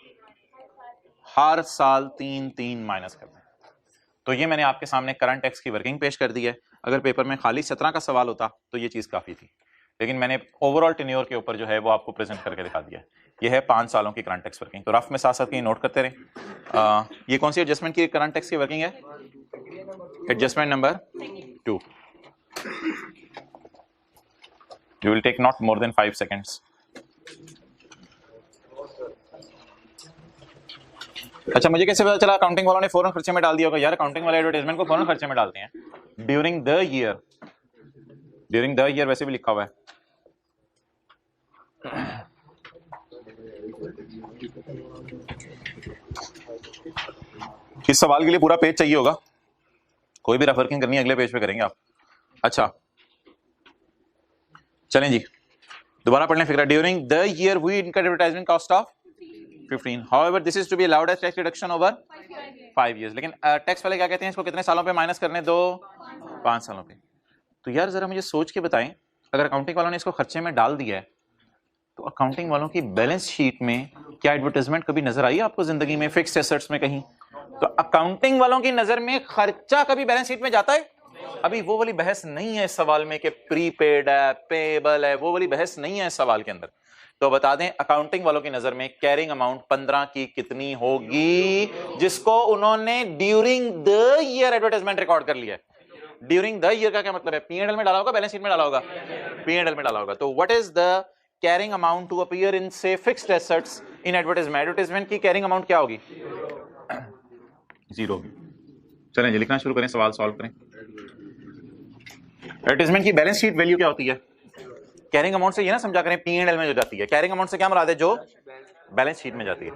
S1: हर साल 3 माइनस कर दें. तो ये मैंने आपके सामने करंट टैक्स की वर्किंग पेश कर दी है. अगर पेपर में खाली 17 का सवाल होता तो ये चीज काफी थी, लेकिन मैंने ओवरऑल टेन्योर के ऊपर जो है वो आपको प्रेजेंट करके दिखा दिया. ये है 5 सालों की करंट टैक्स वर्किंग. तो रफ में साथ साथ कहीं नोट करते रहे. ये कौन सी एडजस्टमेंट की करंट टैक्स की वर्किंग है? Adjustment number 2. You will take not more than 5 seconds. अच्छा, मुझे कैसे पता चला अकाउंटिंग वालों ने फौरन खर्चे में डाल दिया होगा? यार अकाउंटिंग वाले एडवर्टाइजमेंट को फौरन खर्चे में डालते हैं। During the year, during the year वैसे भी लिखा हुआ है। इस सवाल के लिए पूरा पेज चाहिए होगा, कोई भी रेफर करनी है अगले पेज पे करेंगे आप। अच्छा चलें जी, दोबारा पढ़ने फिक्र। During the year we incurred advertisement cost of 15। However this is to be allowed as tax deduction over 5 years। लेकिन टैक्स वाले क्या कहते हैं, इसको कितने सालों पे माइनस करने दो? 5 सालों पे। तो यार जरा मुझे सोच के बताएं, अगर अकाउंटिंग वालों ने इसको खर्चे में डाल दिया है तो अकाउंटिंग वालों की बैलेंस शीट में क्या एडवर्टाइजमेंट कभी नजर आई आपको जिंदगी में, फिक्स्ड एसेट्स में कहीं? तो अकाउंटिंग वालों की नजर में खर्चा कभी बैलेंस शीट में जाता है? अभी वो वाली बहस नहीं है इस सवाल में कि प्रीपेड है, पेएबल है, वो वाली बहस नहीं है इस सवाल के अंदर। तो बता दें अकाउंटिंग वालों की नजर में कैरिंग अमाउंट 15 की कितनी होगी, जिसको उन्होंने during the year advertisement record कर लिया है। ड्यूरिंग द ईयर का क्या मतलब है? पीएनएल में डाला होगा, बैलेंस शीट में डाला होगा? पीएनएल में डाला होगा। तो what is the carrying amount to appear in से fixed assets in advertisement? Advertisement की कैरिंग अमाउंट क्या होगी? 0 होगी। चलें जी लिखना शुरू करें, सवाल सॉल्व करें। एडवर्टाइजमेंट की बैलेंस शीट वैल्यू क्या होती है? कैरिंग अमाउंट से ये ना समझा करें पीएनएल में जो जाती है। कैरिंग अमाउंट से क्या मुराद है? जो बैलेंस शीट में जाती है।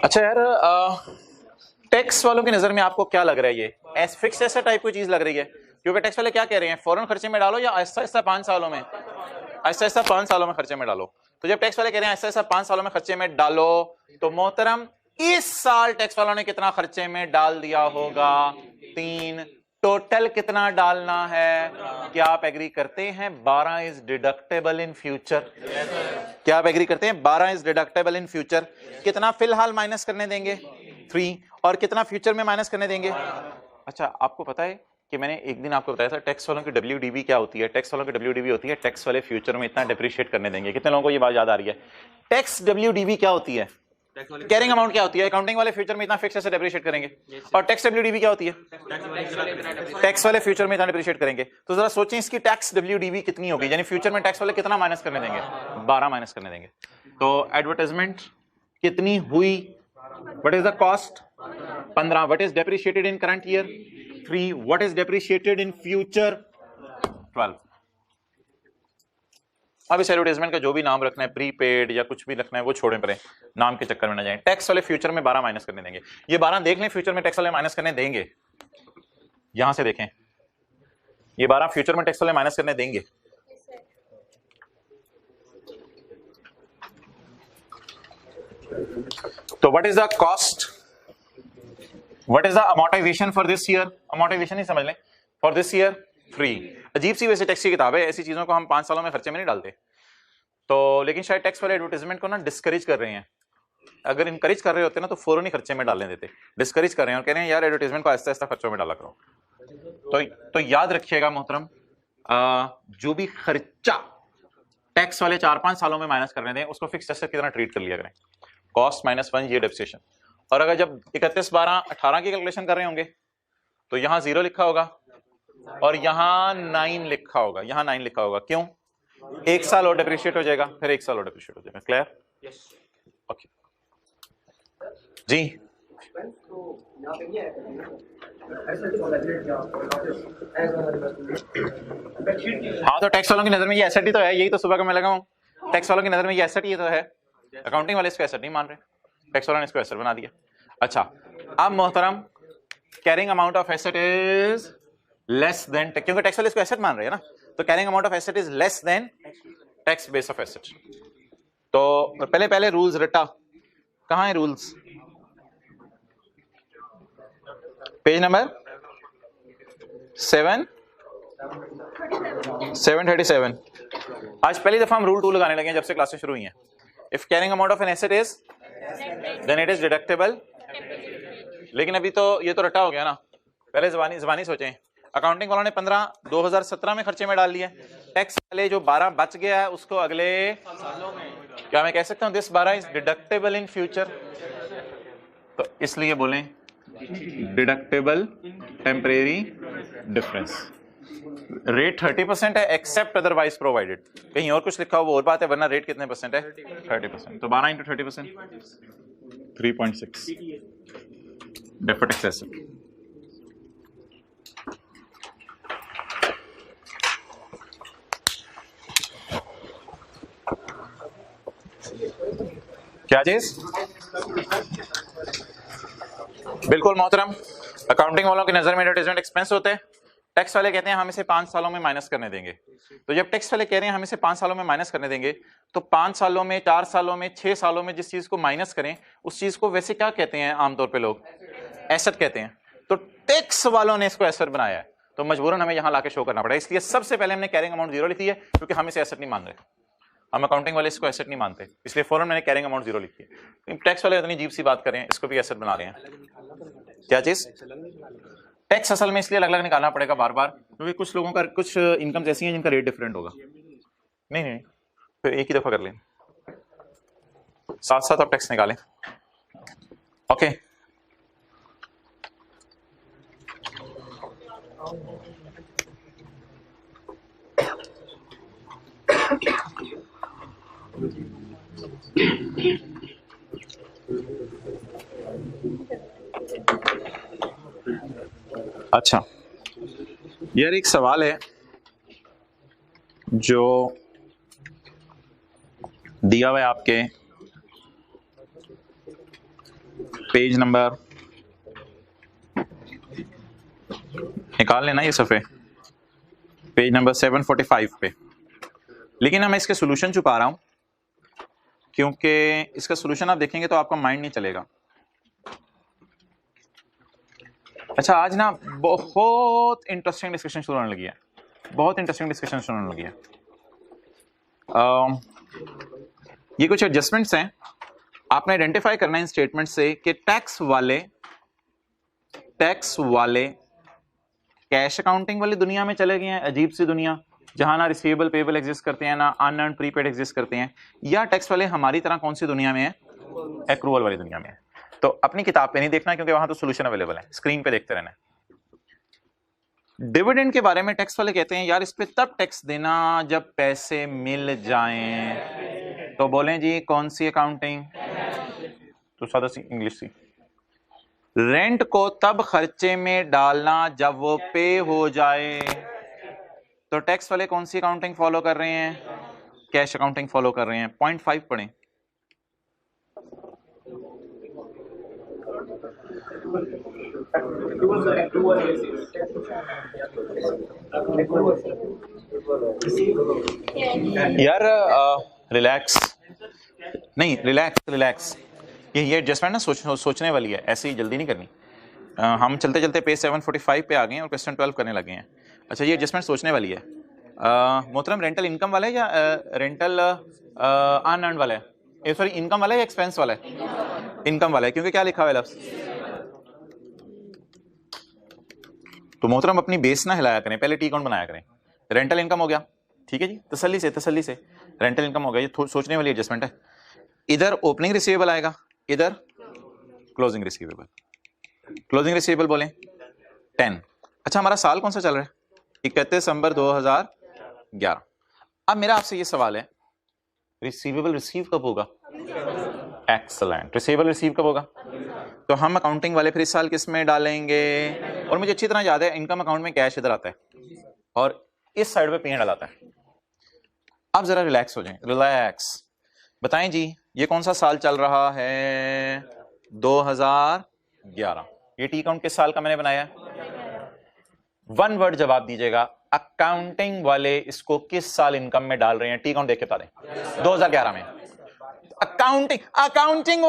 S1: अच्छा यार टैक्स वालों की नजर में आपको क्या लग रहा है? ये एस फिक्स ऐसा टाइप की चीज लग रही है? क्योंकि टैक्स वाले क्या कह रहे हैं, फौरन खर्चे में डालो या आहिस्ता आहिस्ता 5 सालों में, आहिस्ता आहिस्ता 5 सालों में खर्चे में डालो। तो जब टैक्स वाले कह रहे हैं आहिस्ता आहिस्ता 5 सालों में खर्चे में डालो, तो मोहतरम इस साल टैक्स वालों ने कितना खर्चे में डाल दिया होगा? 3। टोटल कितना डालना है? क्या आप एग्री करते हैं 12 इज डिडक्टेबल इन फ्यूचर? क्या आप एग्री करते हैं 12 इज डिडक्टेबल इन फ्यूचर? कितना फिलहाल माइनस करने देंगे? 3। और कितना फ्यूचर में माइनस करने देंगे? अच्छा आपको पता है कि मैंने एक दिन आपको बताया था टैक्स वालों की WDV क्या होती है? टैक्स वालों की WDV होती है टैक्स वाले फ्यूचर में इतना डिप्रिशिएट करने देंगे। कितने लोगों को ये बात याद आ रही है? टैक्स WDV क्या होती है? कैरिंग अमाउंट क्या होती है? अकाउंटिंग वाले फ्यूचर में इतना फिक्स ऐसे डिप्रिशिएट करेंगे। और टैक्स WDV क्या होती है? टैक्स वाले फ्यूचर में इतना डिप्रिशिएट करेंगे। तो जरा सोचें इसकी टैक्स WDV कितनी होगी, यानी फ्यूचर में टैक्स वाले कितना माइनस करने देंगे? 12 माइनस करने देंगे। तो एडवर्टाइजमेंट कितनी हुई? What is the cost? 15। What is depreciated in current year? 3। What is depreciated in future? 12। अब इस एडवर्टाइजमेंट का जो भी नाम रखना है, प्रीपेड या कुछ भी रखना है, वो छोड़े पड़े, नाम के चक्कर में ना जाएं। टैक्स वाले फ्यूचर में 12 माइनस करने देंगे। ये 12 देख लें फ्यूचर में टैक्स वाले माइनस करने देंगे। यहां से देखें, ये 12 फ्यूचर में टैक्स वाले माइनस करने देंगे। तो what is the cost? What is the amortisation for this year? Amortisation ही समझ लें फॉर दिस ईयर 3। अजीब सी वैसे टैक्स की किताब है, ऐसी चीजों को हम 5 सालों में खर्चे में नहीं डालते। तो लेकिन शायद टैक्स वाले एडवर्टाइजमेंट को ना डिस्करेज कर रहे हैं। अगर इनकरेज कर रहे होते ना तो फौरन ही खर्चे में डालने देते। डिस्करेज कर रहे हैं और कह रहे हैं यार एडवर्टाइजमेंट को आहिस्ता आहिस्ता खर्चों में डाला करो। तो याद रखिएगा मोहतरम, जो भी खर्चा टैक्स वाले 4-5 सालों में माइनस करने दें उसको फिक्स एसेट की तरह ट्रीट कर लिया करें। कॉस्ट -1 ये डेप्रिसिएशन। और अगर जब 31/12/18 की कैलकुलेशन कर रहे होंगे तो यहां 0 लिखा होगा और यहां 9 लिखा होगा। यहां 9 लिखा होगा क्यों? 1 साल और डेप्रिशिएट हो जाएगा, फिर 1 साल और डेप्रिशिएट हो जाएगा। क्लियर? ओके जी। हाँ तो टैक्स वालों की नजर में ये एसेट ही तो है, यही तो सुबह का मैं लगा हूं। टैक्स वालों की नजर में ये एसेट ही तो है। अकाउंटिंग वाले इसको एसेट नहीं मान रहे, टैक्स वालों ने इसको एसेट बना दिया। अच्छा अब मोहतरम carrying amount of asset is less than, क्योंकि टैक्स वाले इसको एसेट मान रहे हैं ना, तो carrying amount of asset is less than tax base of asset. तो पहले रूल्स रटा, कहां है रूल्स? Page number 737। आज पहली दफा हम रूल 2 लगाने लगे हैं जब से क्लासेस शुरू हुई हैं। If carrying amount of an asset is then it is deductible. लेकिन अभी तो ये तो रटा हो गया ना, पहले जबानी सोचें। अकाउंटिंग वालों ने 15 2017 में खर्चे में डाल लिए, टैक्स वाले जो 12 बच गया है उसको अगले क्या मैं कह सकता हूं this 12 is deductible in future. तो इसलिए बोलें डिडक्टेबल टेम्परेरी डिफरेंस। रेट 30% है एक्सेप्ट अदरवाइज प्रोवाइडेड। कहीं और कुछ लिखा हो वो और बात है, वरना रेट कितने परसेंट है? 30%। तो 12 इंटू 30% 3.6 डेफर्ड टैक्स एसेट। क्या चीज? बिल्कुल मोहतरम, अकाउंटिंग वालों की नजर में एडवर्टाइजमेंट एक्सपेंस होते हैं। टैक्स वाले कहते हैं हम इसे 5 सालों में माइनस करने देंगे। तो जब टैक्स वाले कह रहे हैं हम इसे 5 सालों में माइनस करने देंगे, तो 5 सालों में, 4 सालों में, 6 सालों में जिस चीज को माइनस करें उस चीज को वैसे क्या कहते हैं आमतौर पे लोग? एसेट कहते हैं। तो टैक्स वालों ने इसको एसेट बनाया है, तो मजबूरन हमें यहां लाके शो करना पड़ा। इसलिए सबसे पहले हमने कैरिंग अमाउंट 0 लिखी है, क्योंकि हम इसे एसेट नहीं मान रहे। हम अकाउंटिंग वाले इसको एसेट नहीं मानते, इसलिए फौरन मैंने कैरिंग अमाउंट 0 लिखी है। टैक्स वाले इतनी अजीब सी बात करें, इसको भी एसेट बना रहे हैं। क्या चीज? टैक्स असल में इसलिए अलग अलग निकालना पड़ेगा बार बार, क्योंकि कुछ लोगों का कुछ इनकम ऐसी हैं जिनका रेट डिफरेंट होगा। नहीं नहीं, फिर एक ही दफा कर लें, साथ साथ आप टैक्स निकालें। ओके, अच्छा यार, एक सवाल है जो दिया हुआ है आपके पेज नंबर, निकाल लेना ये सफ़े, पेज नंबर 745 पे। लेकिन मैं इसके सोल्यूशन छुपा रहा हूं, क्योंकि इसका सोल्यूशन आप देखेंगे तो आपका माइंड नहीं चलेगा। अच्छा, आज ना बहुत इंटरेस्टिंग डिस्कशन शुरू होने लगी है, बहुत इंटरेस्टिंग डिस्कशन शुरू होने लगी है। ये कुछ एडजस्टमेंट्स हैं, आपने आइडेंटिफाई करना है इन स्टेटमेंट से कि टैक्स वाले कैश अकाउंटिंग वाली दुनिया में चले गए हैं, अजीब सी दुनिया जहां ना रिसीवेबल पेबल एग्जिस्ट करते हैं, ना अनअर्न प्रीपेड एग्जिस्ट करते हैं, या टैक्स वाले हमारी तरह कौन सी दुनिया में है? एक्रूअल वाली दुनिया में है। तो अपनी किताब पे नहीं देखना, क्योंकि वहां तो सोल्यूशन अवेलेबल है, स्क्रीन पे देखते रहना है। डिविडेंड के बारे में टैक्स वाले कहते हैं यार इस पे तब टैक्स देना जब पैसे मिल जाएं। तो बोलें जी कौन सी अकाउंटिंग? तो सादा सी इंग्लिश सी। रेंट को तब खर्चे में डालना जब वो पे हो जाए। तो टैक्स वाले कौन सी अकाउंटिंग फॉलो कर रहे हैं? कैश अकाउंटिंग फॉलो कर रहे हैं। 0.5 पढ़ें। यार रिलैक्स, नहीं रिलैक्स, ये एडजस्टमेंट ना सोचने वाली है, ऐसे ही जल्दी नहीं करनी। हम चलते चलते पेज 745 पे आ गए हैं और क्वेश्चन 12 करने लगे हैं। अच्छा, ये एडजस्टमेंट सोचने वाली है। मोहतरम, रेंटल इनकम वाला है या रेंटल अनअर्न्ड वाला है? सॉरी, इनकम वाला है या एक्सपेंस वाला है? इनकम वाला है, क्योंकि क्या लिखा हुआ है लफ्ज़। तो मोहतरम अपनी बेस ना हिलाया करें, पहले टी अकाउंट बनाया करें। रेंटल इनकम हो गया, ठीक है जी, तसल्ली से रेंटल इनकम हो गया। ये सोचने वाली एडजस्टमेंट है। इधर ओपनिंग रिसीवेबल आएगा, इधर क्लोजिंग रिसीवेबल। क्लोजिंग रिसीवेबल बोलें 10। अच्छा, हमारा साल कौन सा चल रहा है? 31 दिसंबर 2011। अब मेरा आपसे ये सवाल है, रिसीवेबल रिसीव कब होगा? एक्सलेंट, रिसीवेबल रिसीव कब होगा? तो हम अकाउंटिंग वाले फिर इस साल किस में डालेंगे? और मुझे अच्छी तरह याद है, इनकम अकाउंट में कैश इधर आता है और इस साइड पे P&L आता है। अब जरा रिलैक्स हो जाएं, रिलैक्स। बताएं जी, ये कौन सा साल चल रहा है? 2011। ये टी अकाउंट किस साल का मैंने बनाया? 1 वर्ड जवाब दीजिएगा, अकाउंटिंग वाले इसको किस साल इनकम में डाल रहे हैं? टी अकाउंट देख के बता दें। 2011 में। अकाउंटिंग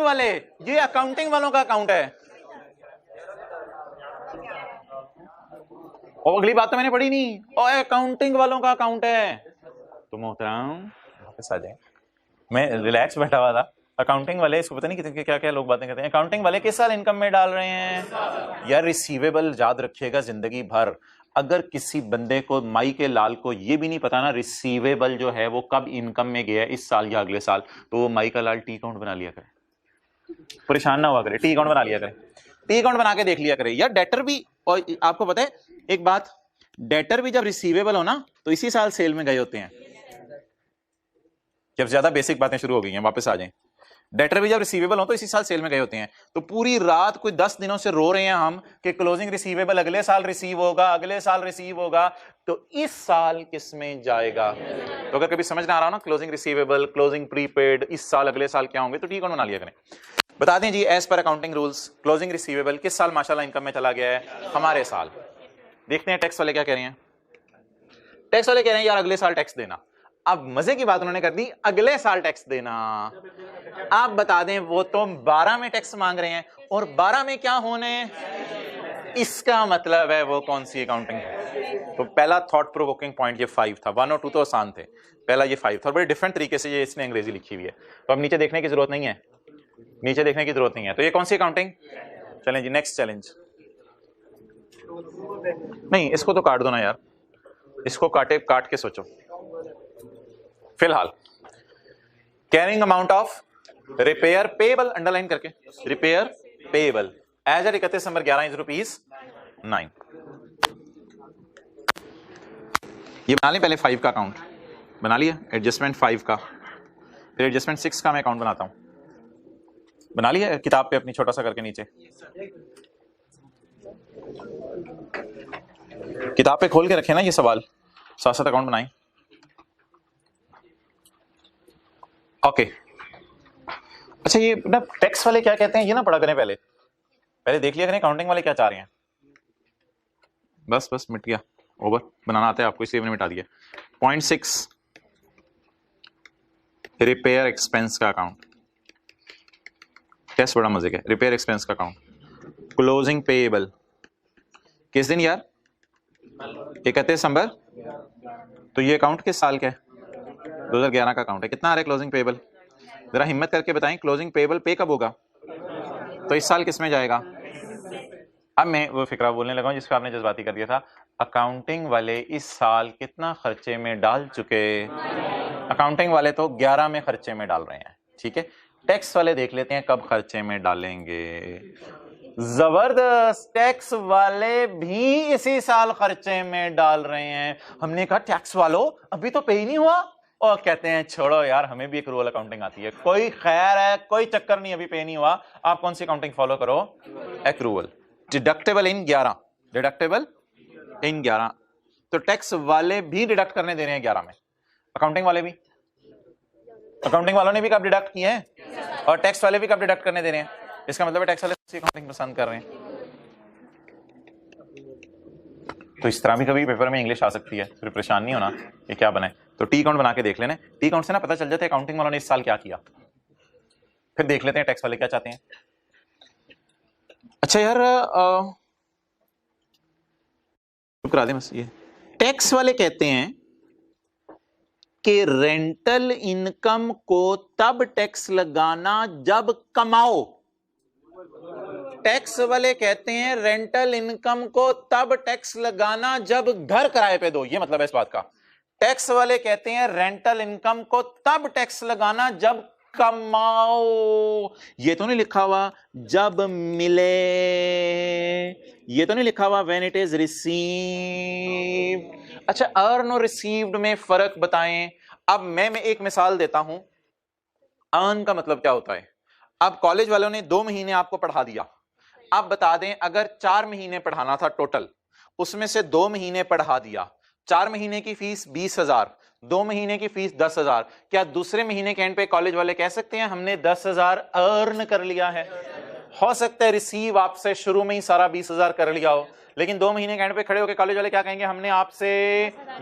S1: वाले, ये अकाउंटिंग वालों का अकाउंट है। और अगली बात तो मैंने पढ़ी नहीं, और अकाउंटिंग वालों का अकाउंट है। तो मोहतरम वापस आ जाए, मैं रिलैक्स बैठा हुआ था। अकाउंटिंग वाले, इसको पता नहीं कितने क्या क्या लोग बातें करते हैं। अकाउंटिंग वाले किस साल इनकम में डाल रहे हैं? यार रिसीवेबल याद रखिएगा जिंदगी भर। अगर किसी बंदे को, माई के लाल को, ये भी नहीं पता ना रिसीवेबल जो है वो कब इनकम में गया, इस साल या अगले साल, तो वो माई का लाल टी अकाउंट बना लिया करे, परेशान ना हुआ करे, टी अकाउंट बना लिया करे। टी अकाउंट बना के देख लिया करें यार। डेटर भी, और आपको पता है एक बात, डेटर भी जब रिसीवेबल हो ना तो इसी साल सेल में गए होते हैं। जब ज्यादा बेसिक बातें शुरू हो गई हैं वापस आ जाएं। डेटर भी जब रिसीवेबल हो तो इसी साल सेल में गए होते हैं। तो पूरी रात कोई 10 दिनों से रो रहे हैं हम कि क्लोजिंग रिसीवेबल अगले साल रिसीव होगा, अगले साल रिसीव होगा, तो इस साल किस में जाएगा? तो अगर कभी समझ ना आ रहा हो ना क्लोजिंग रिसीवेबल, क्लोजिंग प्रीपेड, इस साल अगले साल क्या होंगे, तो ठीक है बना लिया करें। बता दें जी as per accounting rules closing receivable किस साल माशाल्लाह इनकम में चला गया है? हमारे साल। देखते हैं टैक्स वाले क्या कह रहे हैं। टैक्स वाले कह रहे हैं यार अगले साल टैक्स देना। अब मजे की बात उन्होंने कर दी, अगले साल टैक्स देना। आप बता दें वो तो 12 में टैक्स मांग रहे हैं, और 12 में क्या होने, इसका मतलब है वो कौन सी अकाउंटिंग है? तो पहला थॉट प्रोवोकिंग पॉइंट ये 5 था। 1 और 2 तो आसान थे, पहला ये 5 था। बड़े डिफरेंट तरीके से ये इसने अंग्रेजी लिखी हुई है, तो अब नीचे देखने की जरूरत नहीं है, नीचे देखने की जरूरत नहीं है। तो ये कौन सी अकाउंटिंग? चलें जी नेक्स्ट चैलेंज। नहीं इसको तो काट दो ना यार, इसको काट के सोचो। फिलहाल carrying amount of repair payable, underline करके, repair payable as at 31 December 11 is ₹9। ये बना लें पहले 5 का अकाउंट बना लिया, एडजस्टमेंट 5 का, फिर एडजस्टमेंट 6 का मैं अकाउंट बनाता हूं। बना लिया किताब पे अपनी छोटा सा करके नीचे, किताब पे खोल के रखे ना ये सवाल, साथ साथ अकाउंट बनाएं। ओके अच्छा ये ना टैक्स वाले क्या कहते हैं ये ना पढ़ा करें, पहले देख लिया करें अकाउंटिंग वाले क्या चाह रहे हैं। बस मिट गया, ओवर। बनाना आता है आपको इसलिए मैंने मिटा दिया। पॉइंट 6 रिपेयर एक्सपेंस का अकाउंट। टेस्ट बड़ा मजे का, रिपेयर एक्सपेंस का अकाउंट। क्लोजिंग पेएबल किस दिन यार? 31 दिसंबर। तो ये अकाउंट किस साल का है? 2011 का अकाउंट है। कितना आ रहा है क्लोजिंग पेएबल? जरा हिम्मत करके बताएं, क्लोजिंग पेएबल पे कब होगा? तो इस साल किस में जाएगा? अब मैं वो फिक्रा बोलने लगा हूं जिसको आपने जज्बाती कर दिया था। अकाउंटिंग वाले इस साल कितना खर्चे में डाल चुके? अकाउंटिंग वाले तो 11 में खर्चे में डाल रहे हैं, ठीक है। टैक्स वाले देख लेते हैं कब खर्चे में डालेंगे। जबरदस्त, टैक्स वाले भी इसी साल खर्चे में डाल रहे हैं। हमने कहा टैक्स वालों अभी तो पे ही नहीं हुआ, और कहते हैं छोड़ो यार हमें भी एक्रूअल अकाउंटिंग आती है, कोई खैर है, कोई चक्कर नहीं, अभी पे नहीं हुआ। आप कौन सी अकाउंटिंग फॉलो करो? एक्रूअल। डिडक्टेबल इन 11, डिडक्टेबल इन 11। तो टैक्स वाले भी डिडक्ट करने दे रहे हैं 11 में, अकाउंटिंग वाले भी। अकाउंटिंग वालों ने भी कब डिडक्ट किए हैं, और टैक्स वाले भी कब डिडक्ट करने दे रहे हैं। इसका मतलब है टैक्स वाले अकाउंटिंग पसंद कर रहे हैं। तो इस तरह भी कभी पेपर में इंग्लिश आ सकती है, फिर परेशान नहीं होना कि क्या बनाए। तो टी अकाउंट बना के देख लेना, टी अकाउंट से ना पता चल जाता है अकाउंटिंग वालों ने इस साल क्या किया। फिर देख लेते हैं टैक्स वाले क्या चाहते हैं। अच्छा यार चुप करा दें बस। ये टैक्स वाले कहते हैं कि रेंटल इनकम को तब टैक्स लगाना जब कमाओ। टैक्स वाले कहते हैं रेंटल इनकम को तब टैक्स लगाना जब घर किराए पे दो। ये मतलब है इस बात का। टैक्स वाले कहते हैं रेंटल इनकम को तब टैक्स लगाना जब कमाओ। ये तो नहीं लिखा हुआ जब मिले, ये तो नहीं लिखा हुआ व्हेन इट इज रिसीव्ड। अच्छा अर्न और रिसीव्ड में फर्क बताएं। अब मैं एक मिसाल देता हूं। अर्न का मतलब क्या होता है? अब कॉलेज वालों ने 2 महीने आपको पढ़ा दिया, आप बता दें अगर 4 महीने पढ़ाना था टोटल, उसमें से 2 महीने पढ़ा दिया, 4 महीने की फीस 20,000, 2 महीने की फीस 10,000। क्या दूसरे महीने के एंड पे कॉलेज वाले कह सकते हैं हमने 10,000 अर्न कर लिया है? हो सकता है रिसीव आपसे शुरू में ही सारा 20,000 कर लिया हो, लेकिन 2 महीने के एंड पे खड़े होकर कॉलेज वाले क्या कहेंगे? हमने आपसे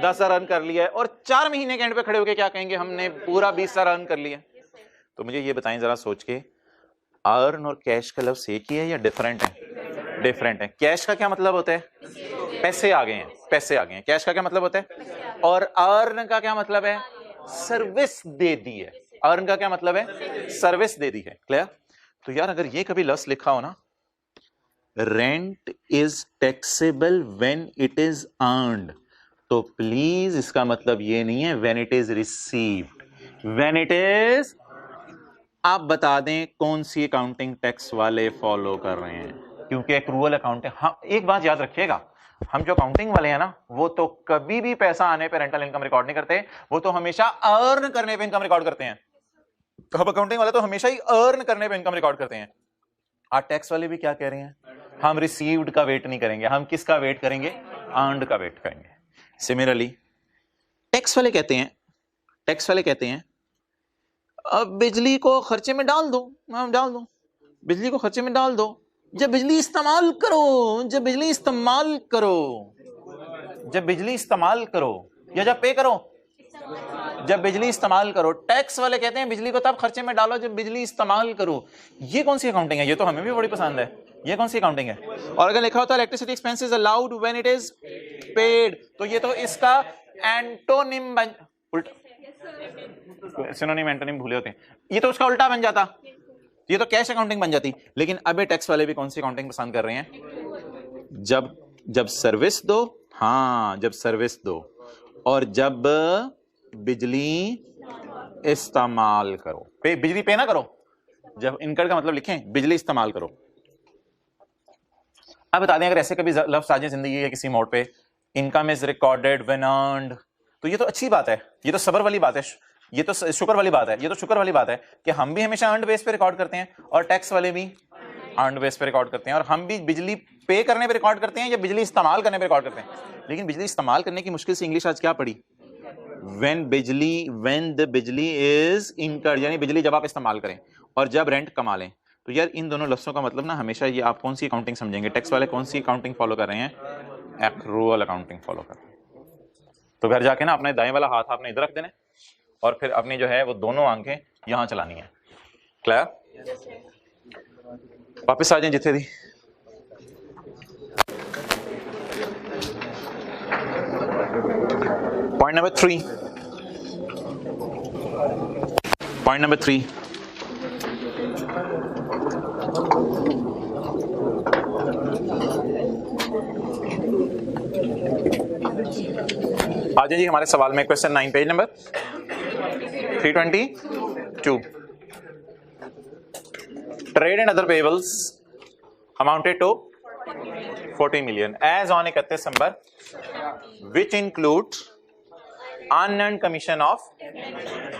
S1: 10,000 अर्न कर लिया है। और 4 महीने के एंड पे खड़े होकर क्या कहेंगे? हमने पूरा 20,000 अर्न कर लिया। तो मुझे ये बताएं जरा सोच के, अर्न और कैश का लफ्ज एक ही है या डिफरेंट है? डिफरेंट है। कैश का क्या मतलब होता है? पैसे आ गए हैं, पैसे आ गए हैं। कैश का क्या मतलब होता है? और अर्न का क्या मतलब है? सर्विस दे दी है। अर्न का क्या मतलब है? सर्विस दे दी है। क्लियर? तो यार अगर ये कभी लफ्ज लिखा हो ना, rent is taxable when it is earned, तो प्लीज इसका मतलब ये नहीं है when it is received. When it is, आप बता दें कौन सी अकाउंटिंग टैक्स वाले फॉलो कर रहे हैं? क्योंकि एक्रूअल अकाउंट है। हाँ, एक बात याद रखिएगा, हम जो अकाउंटिंग वाले हैं ना, वो तो कभी भी पैसा आने पे रेंटल इनकम रिकॉर्ड नहीं करते, वो तो हमेशा अर्न करने पे इनकम रिकॉर्ड करते हैं। तो हम अकाउंटिंग वाले तो हमेशा ही अर्न करने पे इनकम रिकॉर्ड करते हैं। और टैक्स वाले भी क्या कह रहे हैं, हम रिसीव्ड का वेट नहीं करेंगे, हम किसका वेट करेंगे, अर्न्ड का वेट करेंगे। सिमिलरली टैक्स वाले कहते हैं अब बिजली को खर्चे में डाल दो, बिजली को खर्चे में डाल दो, जब बिजली इस्तेमाल करो या जब पे करो, जब बिजली इस्तेमाल करो। टैक्स वाले कहते हैं बिजली को तब खर्चे में डालो जब बिजली इस्तेमाल करो। ये कौन सी अकाउंटिंग है, ये तो हमें भी बड़ी पसंद है, ये कौन सी अकाउंटिंग है। और अगर लिखा होता है electricity expenses allowed when it is paid, तो ये तो इसका एंटोनिम बन, उल्टा, सिनोनिम एंटोनिम भूले होते हैं, ये तो उसका उल्टा बन जाता, ये तो कैश अकाउंटिंग बन जाती। लेकिन अब टैक्स वाले भी कौन सी अकाउंटिंग पसंद कर रहे हैं, जब सर्विस दो, हाँ जब सर्विस दो, और जब बिजली इस्तेमाल करो। बिजली पे ना करो, जब इनकम का मतलब लिखें बिजली इस्तेमाल करो। अब बता दें अगर ऐसे कभी लफ्ज आ जाए जिंदगी के किसी मोड पे, income is recorded when earned, तो ये तो अच्छी बात है, ये तो सबर वाली बात है, ये तो शुक्र वाली बात है, ये तो शुक्र वाली बात है कि हम भी हमेशा अर्न्ड बेस पे रिकॉर्ड करते हैं और टैक्स वाले भी अर्न्ड बेस पे रिकॉर्ड करते हैं, और हम भी बिजली पे करने पे रिकॉर्ड करते हैं या बिजली इस्तेमाल करने पे रिकॉर्ड करते हैं। लेकिन बिजली इस्तेमाल करने की मुश्किल से इंग्लिश आज क्या पड़ी, when the बिजली is incurred, यानी बिजली जब आप इस्तेमाल करें और जब रेंट कमा लें। तो यार इन दोनों लफ्ज़ों का मतलब ना हमेशा ये आप कौन सी अकाउंटिंग समझेंगे, टैक्स वाले कौन सी अकाउंटिंग फॉलो कर रहे हैं, एक्रूअल अकाउंटिंग फॉलो कर रहे हैं। तो घर जाके ना अपने दाएं वाला हाथ आपने इधर रख देना और फिर अपनी जो है वो दोनों आंखें यहां चलानी है। क्लियर? वापस आ जाए जिथे थी। Point number three. आ जाइए हमारे सवाल में, question 9 page number 322। Trade and other payables amounted to 40 million as on 31 December, which include unearned commission of,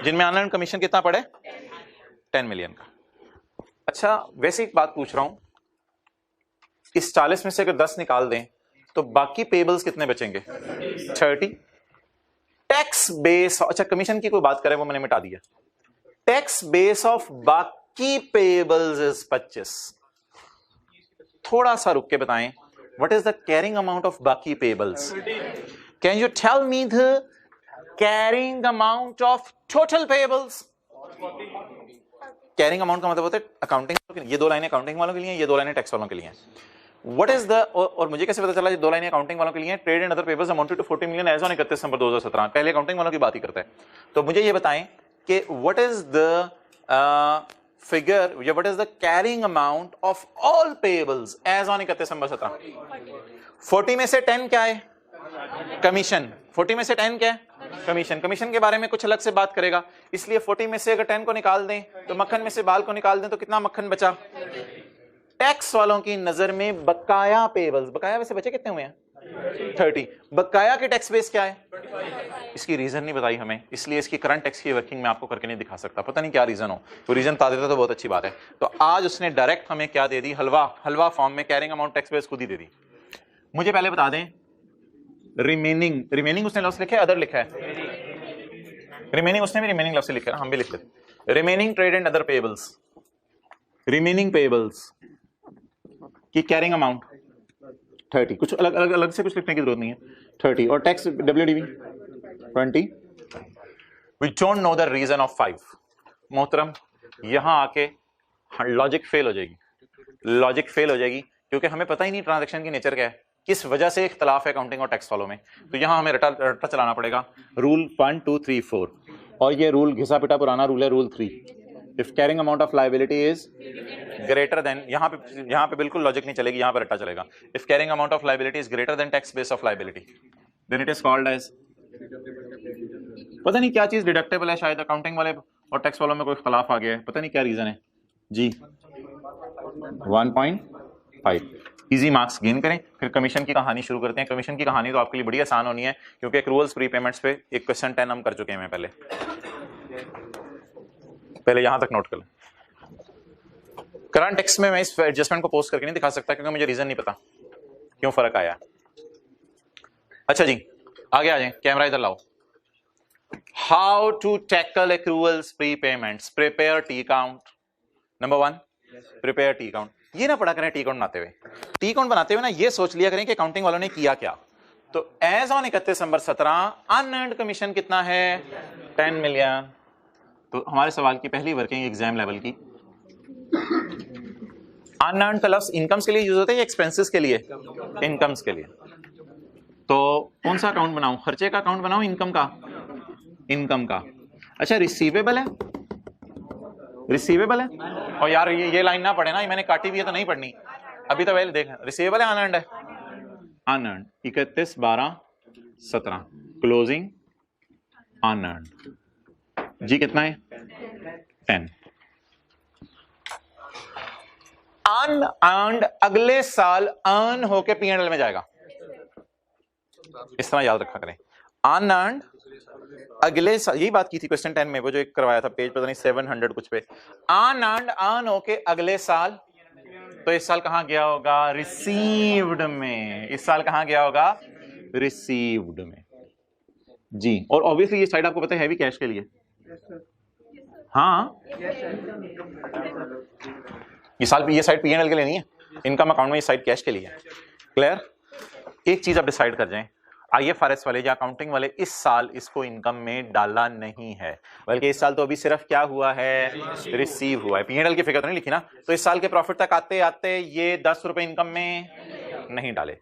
S1: जिनमें unearned commission कितना पड़े, 10 million का। अच्छा वैसे एक बात पूछ रहा हूं, इस 40 में से अगर 10 निकाल दें तो बाकी पेबल्स कितने बचेंगे, 30। टैक्स बेस, अच्छा कमीशन की कोई बात करें वो मैंने मिटा दिया, टैक्स बेस ऑफ बाकी पेबल्स इज 25। थोड़ा सा रुक के बताएं, what is the carrying amount of baki payables? Can you tell me the carrying amount of total payables? Carrying amount का मतलब होता है अकाउंटिंग, ये दो लाइनें अकाउंटिंग वालों के लिए, ये दो लाइनें टैक्स वालों के लिए। What is the, और मुझे कैसे पता चला ये दो लाइनें अकाउंटिंग वालों के लिए, trade and other payables amounted to 40 million as on 31 December 2017। पहले अकाउंटिंग वालों की बात ही करता है। तो मुझे ये बताएं कि what is the figure, what is the carrying amount of all payables as on 31 December 17। 40 में से 10 क्या है, कमीशन। 40 में से 10 क्या है, कमीशन। कमीशन के बारे में कुछ अलग से बात करेगा, इसलिए 40 में से अगर 10 को निकाल दें तो मक्खन में से बाल को निकाल दें तो कितना मक्खन बचा। टैक्स वालों की नजर में बकाया पेबल्स, बकाया वैसे बचे कितने हुए हैं, 30। बकाया के टैक्स बेस क्या है, इसकी रीजन नहीं बताई हमें, इसलिए इसकी करंट टैक्स की वर्किंग मैं आपको करके नहीं दिखा सकता, पता नहीं क्या रीजन हो, तो रीजन बता देता तो बहुत अच्छी बात है। तो आज उसने डायरेक्ट हमें क्या दे दी, हलवा फॉर्म में कैरिंग अमाउंट टैक्स बेस खुद ही दे दी। मुझे पहले बता दें रिमेनिंग उसने लफ्ज लिखा है, अदर लिखा है, रिमेनिंग उसने भी रिमेनिंग लफ्ज लिखा है, हम भी लिखते हैं remaining trade and other payables, remaining payables की कैरिंग अमाउंट 30, कुछ अलग से कुछ लिखने की जरूरत नहीं है, 30, और tax WDV 20। We don't know the reason of 5। मोहतरम यहां आके लॉजिक फेल हो जाएगी, क्योंकि हमें पता ही नहीं ट्रांजैक्शन की नेचर क्या है, किस वजह से इख्तलाफ है अकाउंटिंग और टैक्स वालों में। तो यहां हमें रट्टा चलाना पड़ेगा, रूल 1 2 3 4, और ये रूल घिसा पिटा पुराना रूल है, rule 3। If carrying amount of liability is greater then, यहां पे बिल्कुल लॉजिक नहीं चलेगी, यहां पे रट्टा चलेगा। If carrying amount of liability is greater than tax base of liability, then it is called as, पता नहीं क्या चीज डिडक्टेबल है, शायद अकाउंटिंग वाले और टैक्स वालों में कोई इख्तलाफ आ गया है, पता नहीं क्या रीजन है जी। 1.5 5। इजी मार्क्स गेन करें। फिर कमीशन की कहानी शुरू करते हैं। कमीशन की कहानी तो आपके लिए बड़ी आसान होनी है क्योंकि एक्रूअल्स प्रीपेमेंट्स पे एक क्वेश्चन 10 हम कर चुके हैं। मैं पहले यहां तक नोट कर लें। करंट टेक्स में मैं इस एडजस्टमेंट को पोस्ट करके नहीं दिखा सकता क्योंकि मुझे रीजन नहीं पता क्यों फर्क आया। अच्छा जी, आगे आ जाए, कैमरा इधर लाओ। How to tackle accruals prepayments, prepare T account. Number 1, prepare T account. ये ना पढ़ा करें टी काउंट बनाते हुए। टी काउंट बनाते हुए ना ये सोच लिया करें कि अकाउंटिंग वालों ने किया क्या। तो as on 31 December 17 unearned commission कितना है? 10 मिलियन। तो हमारे सवाल की पहली वर्किंग एग्जाम लेवल की, अनअर्न्ड का लफ्ज इनकम्स के लिए यूज होता है या एक्सपेंसेस के लिए? इनकम्स के लिए। तो कौन सा अकाउंट बनाऊं? खर्चे का अकाउंट बनाऊं, इनकम का? इनकम का। अच्छा, रिसीवेबल है? रिसीवेबल है। और यार ये लाइन ना पढ़े ना, ये मैंने काटी भी है तो नहीं पढ़नी अभी तो। वेल देख, रिसीवेबल है, अनअर्न्ड है? अनअर्न्ड। 31/12/17 closing unearned. जी कितना है? 10। अनअर्न्ड अगले साल अर्न होके P&L में जाएगा। इस तरह याद रखा करें। अनअर्न्ड अगले साल, यही बात की थी क्वेश्चन 10 में, वो जो एक करवाया था पेज पता नहीं 700 कुछ पे। अनअर्न्ड अर्न होके अगले साल, तो इस साल कहां गया होगा? रिसीव्ड में। इस साल कहां गया होगा? रिसीव्ड में जी। और ऑब्वियसली ये साइड आपको पता है हैवी कैश के लिए। हाँ, ये साइड P&L के लिए नहीं है, इनकम अकाउंट में ये साइड कैश के लिए है। क्लियर? एक चीज आप डिसाइड कर जाएं, IFRS वाले या अकाउंटिंग वाले इस साल इसको इनकम में डाला नहीं है, बल्कि इस साल तो अभी सिर्फ क्या हुआ है? रिसीव हुआ है। P&L की फिगर तो नहीं लिखी ना, तो इस साल के प्रॉफिट तक आते आते ये 10 रुपए इनकम में नहीं डाले।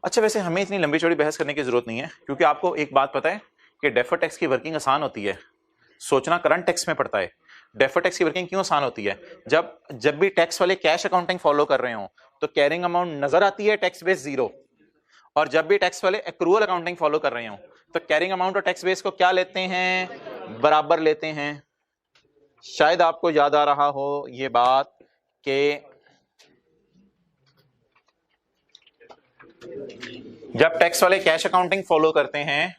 S1: अच्छा, वैसे हमें इतनी लंबी चौड़ी बहस करने की जरूरत नहीं है क्योंकि आपको एक बात पता है कि डेफर्ड टैक्स की वर्किंग आसान होती है, सोचना करंट टैक्स में पड़ता है। डेफर्ड टैक्स की वर्किंग क्यों आसान होती है? जब भी टैक्स वाले कैश अकाउंटिंग फॉलो कर रहे हो तो कैरिंग अमाउंट नजर आती है टैक्स बेस 0, और जब भी टैक्स वाले एक्रूअल अकाउंटिंग फॉलो कर रहे हो तो कैरिंग अमाउंट और टैक्स बेस को क्या लेते हैं? बराबर लेते हैं। शायद आपको याद आ रहा हो ये बात कि जब टैक्स वाले कैश अकाउंटिंग फॉलो करते हैं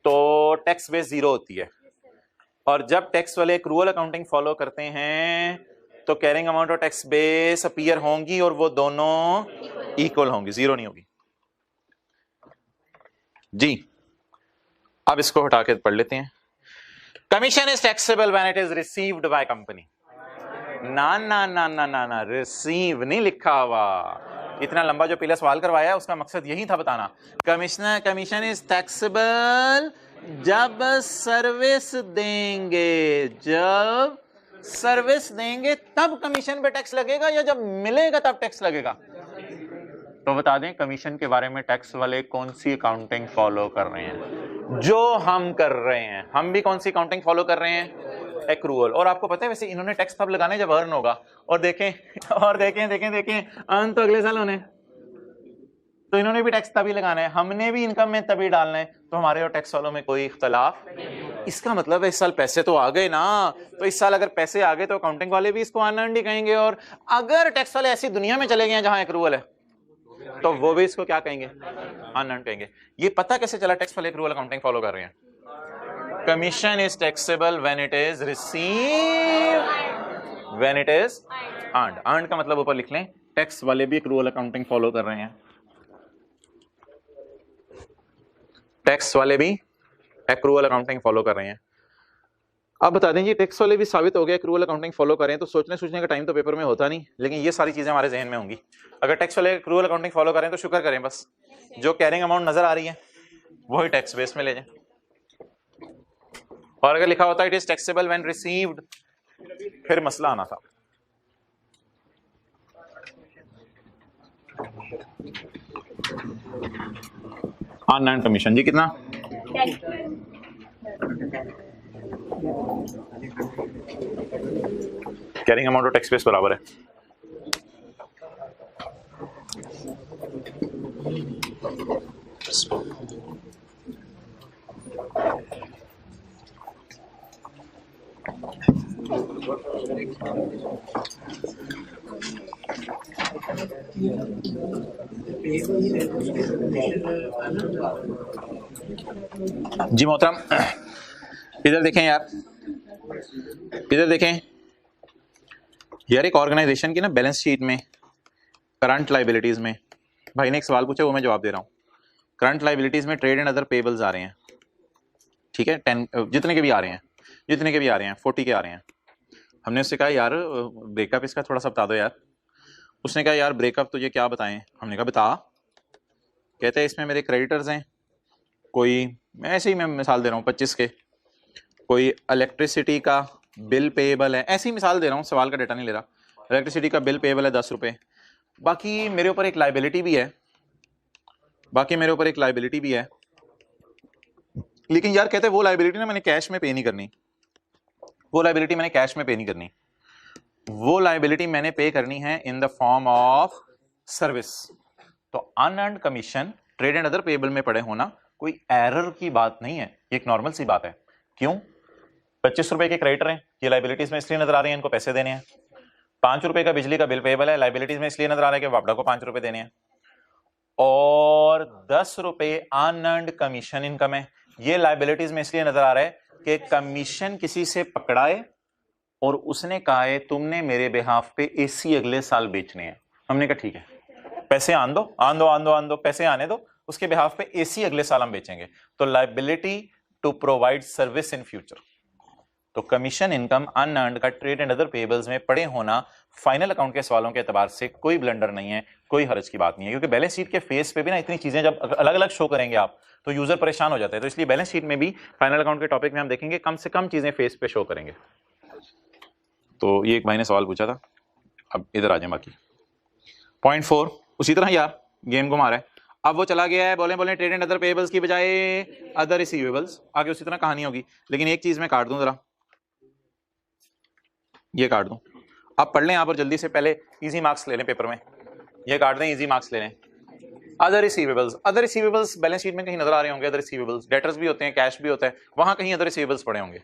S1: तो टैक्स बेस 0 होती है, और जब टैक्स वाले एक्रूअल अकाउंटिंग फॉलो करते हैं तो कैरिंग अमाउंट और टैक्स बेस अपीयर होंगी और वो दोनों इक्वल होंगी, 0 नहीं होगी जी। अब इसको हटा के पढ़ लेते हैं। Commission is taxable when it is received by company. ना ना ना ना ना ना, रिसीव नहीं लिखा हुआ। इतना लंबा जो पहले सवाल करवाया उसका मकसद यही था बताना। कमीशन इज टैक्सेबल जब सर्विस देंगे, जब सर्विस देंगे तब कमीशन पे टैक्स लगेगा या जब मिलेगा तब टैक्स लगेगा? तो बता दें कमीशन के बारे में टैक्स वाले कौन सी अकाउंटिंग फॉलो कर रहे हैं? जो हम कर रहे हैं। हम भी कौन सी अकाउंटिंग फॉलो कर रहे हैं? एक्रूअल। और आपको पता है वैसे इन्होंने टैक्स तब लगाना है जब अर्न होगा। और देखें अर्न तो अगले साल होने, तो इन्होंने भी टैक्स तभी लगाना है, हमने भी इनकम में तभी डालना है। तो हमारे और टैक्स वालों में कोई इख्तलाफ। इसका मतलब है इस साल पैसे तो आ गए ना, तो इस साल अगर पैसे आ गए तो अकाउंटिंग वाले भी इसको अनअर्न्ड ही कहेंगे, और अगर टैक्स वाले ऐसी दुनिया में चले गए जहां एक्रूअल है तो वो भी इसको क्या कहेंगे? अनअर्न्ड कहेंगे। ये पता कैसे चला टैक्स वाले एक्रूअल अकाउंटिंग फॉलो कर रहे हैं? Commission is taxable when it is received, when it is earned. Earned का मतलब ऊपर लिख लें, टैक्स वाले भी एक्रूअल अकाउंटिंग फॉलो कर रहे हैं। टैक्स वाले भी एक्रूअल अकाउंटिंग फॉलो कर रहे हैं। अब बता दें जी, टैक्स वाले भी साबित हो गया एक्रूअल अकाउंटिंग फॉलो करें, तो सोचने का टाइम तो पेपर में होता नहीं, लेकिन ये सारी चीजें हमारे जहन में होंगी। अगर टैक्स वाले एक्रूअल अकाउंटिंग फॉलो करें तो शुक्र करें, बस जो कैरिंग अमाउंट नजर आ रही है वही टैक्स बेस में ले जाएं। और अगर लिखा होता है it is taxable when received, फिर मसला आना था। अनअर्न्ड कमीशन जी कितना? कैरिंग अमाउंट और टैक्स बेस बराबर है। जी मोहतरम, इधर देखें यार, इधर देखें यार, एक ऑर्गेनाइजेशन की ना बैलेंस शीट में करंट लाइबिलिटीज में, भाई ने एक सवाल पूछा वो मैं जवाब दे रहा हूँ। करंट लाइबिलिटीज में ट्रेड एंड अदर पेबल्स आ रहे हैं, ठीक है, 10 जितने के भी आ रहे हैं, जितने के भी आ रहे हैं, 40 के आ रहे हैं। हमने उससे कहा यार ब्रेकअप इसका थोड़ा सा बता दो यार। उसने कहा यार ब्रेकअप तुझे क्या बताएं। हमने कहा बता। कहते हैं इसमें मेरे क्रेडिटर्स हैं, कोई मैं ऐसे ही मैं मिसाल दे रहा हूँ 25 के, कोई इलेक्ट्रिसिटी का बिल पेएबल है, ऐसी मिसाल दे रहा हूँ, सवाल का डेटा नहीं ले रहा। इलेक्ट्रिसिटी का बिल पेएबल है 10 रुपए, बाकी मेरे ऊपर एक लाइबिलिटी भी है, बाकी मेरे ऊपर एक लाइबिलिटी भी है, लेकिन यार कहते हैं वो लाइबिलिटी ना मैंने कैश में पे नहीं करनी, वो लाइबिलिटी मैंने कैश में पे नहीं करनी, वो लाइबिलिटी मैंने पे करनी है in the form of service. तो unearned commission trade and other payable में पड़े होना कोई एरर की बात नहीं है, ये एक नॉर्मल सी बात है। क्यों? 25 रुपए के क्रेडिटर हैं, ये लाइबिलिटीज में इसलिए नजर आ रही है इनको पैसे देने हैं। 5 रुपए का बिजली का बिल पेएबल है, लाइबिलिटीज में इसलिए नजर आ रहा है कि वापडा को 5 रुपए देने हैं। और 10 रुपए अनअर्न्ड कमीशन इनकम है, ये लाइबिलिटीज में इसलिए नजर आ रहा है कि कमीशन किसी से पकड़ाए और उसने कहा है तुमने मेरे बिहाफ पे एसी अगले साल बेचने हैं। हमने कहा ठीक है, पैसे आन दो आन दो आन दो आन दो, पैसे आने दो, उसके बिहाफ पे एसी अगले साल हम बेचेंगे। तो liability to provide service in future. तो कमीशन इनकम अनअर्न्ड का ट्रेड एंड अदर पेबल्स में पड़े होना फाइनल अकाउंट के सवालों के एतबार से कोई ब्लंडर नहीं है, कोई हर्ज की बात नहीं है, क्योंकि बैलेंस शीट के फेस पे भी ना इतनी चीजें जब अलग अलग शो करेंगे आप तो यूजर परेशान हो जाता है। तो इसलिए बैलेंस शीट में भी फाइनल अकाउंट के टॉपिक में हम देखेंगे कम से कम चीजें फेस पे शो करेंगे। तो ये एक भाई ने सवाल पूछा था, अब इधर आ जाए बाकी। पॉइंट 4 उसी तरह यार गेम घुमा रहा है। अब वो चला गया है, बोले बोले ट्रेड एंड अदर पेबल्स की बजाय अदर रिसीवेबल्स, आगे उसी तरह कहानी होगी। लेकिन एक चीज मैं काट दूं जरा, ये काट दूं, आप पढ़ लें यहाँ पर जल्दी से, पहले इजी मार्क्स ले लें पेपर में, ये काट दें, इजी मार्क्स ले लें। Other receivables, other receivables balance sheet में कहीं नजर आ रहे होंगे। अदर रिसीवेबल्स डेटर्स भी होते हैं, कैश भी होता है, वहां कहीं अदर रिसीवेबल्स पड़े होंगे।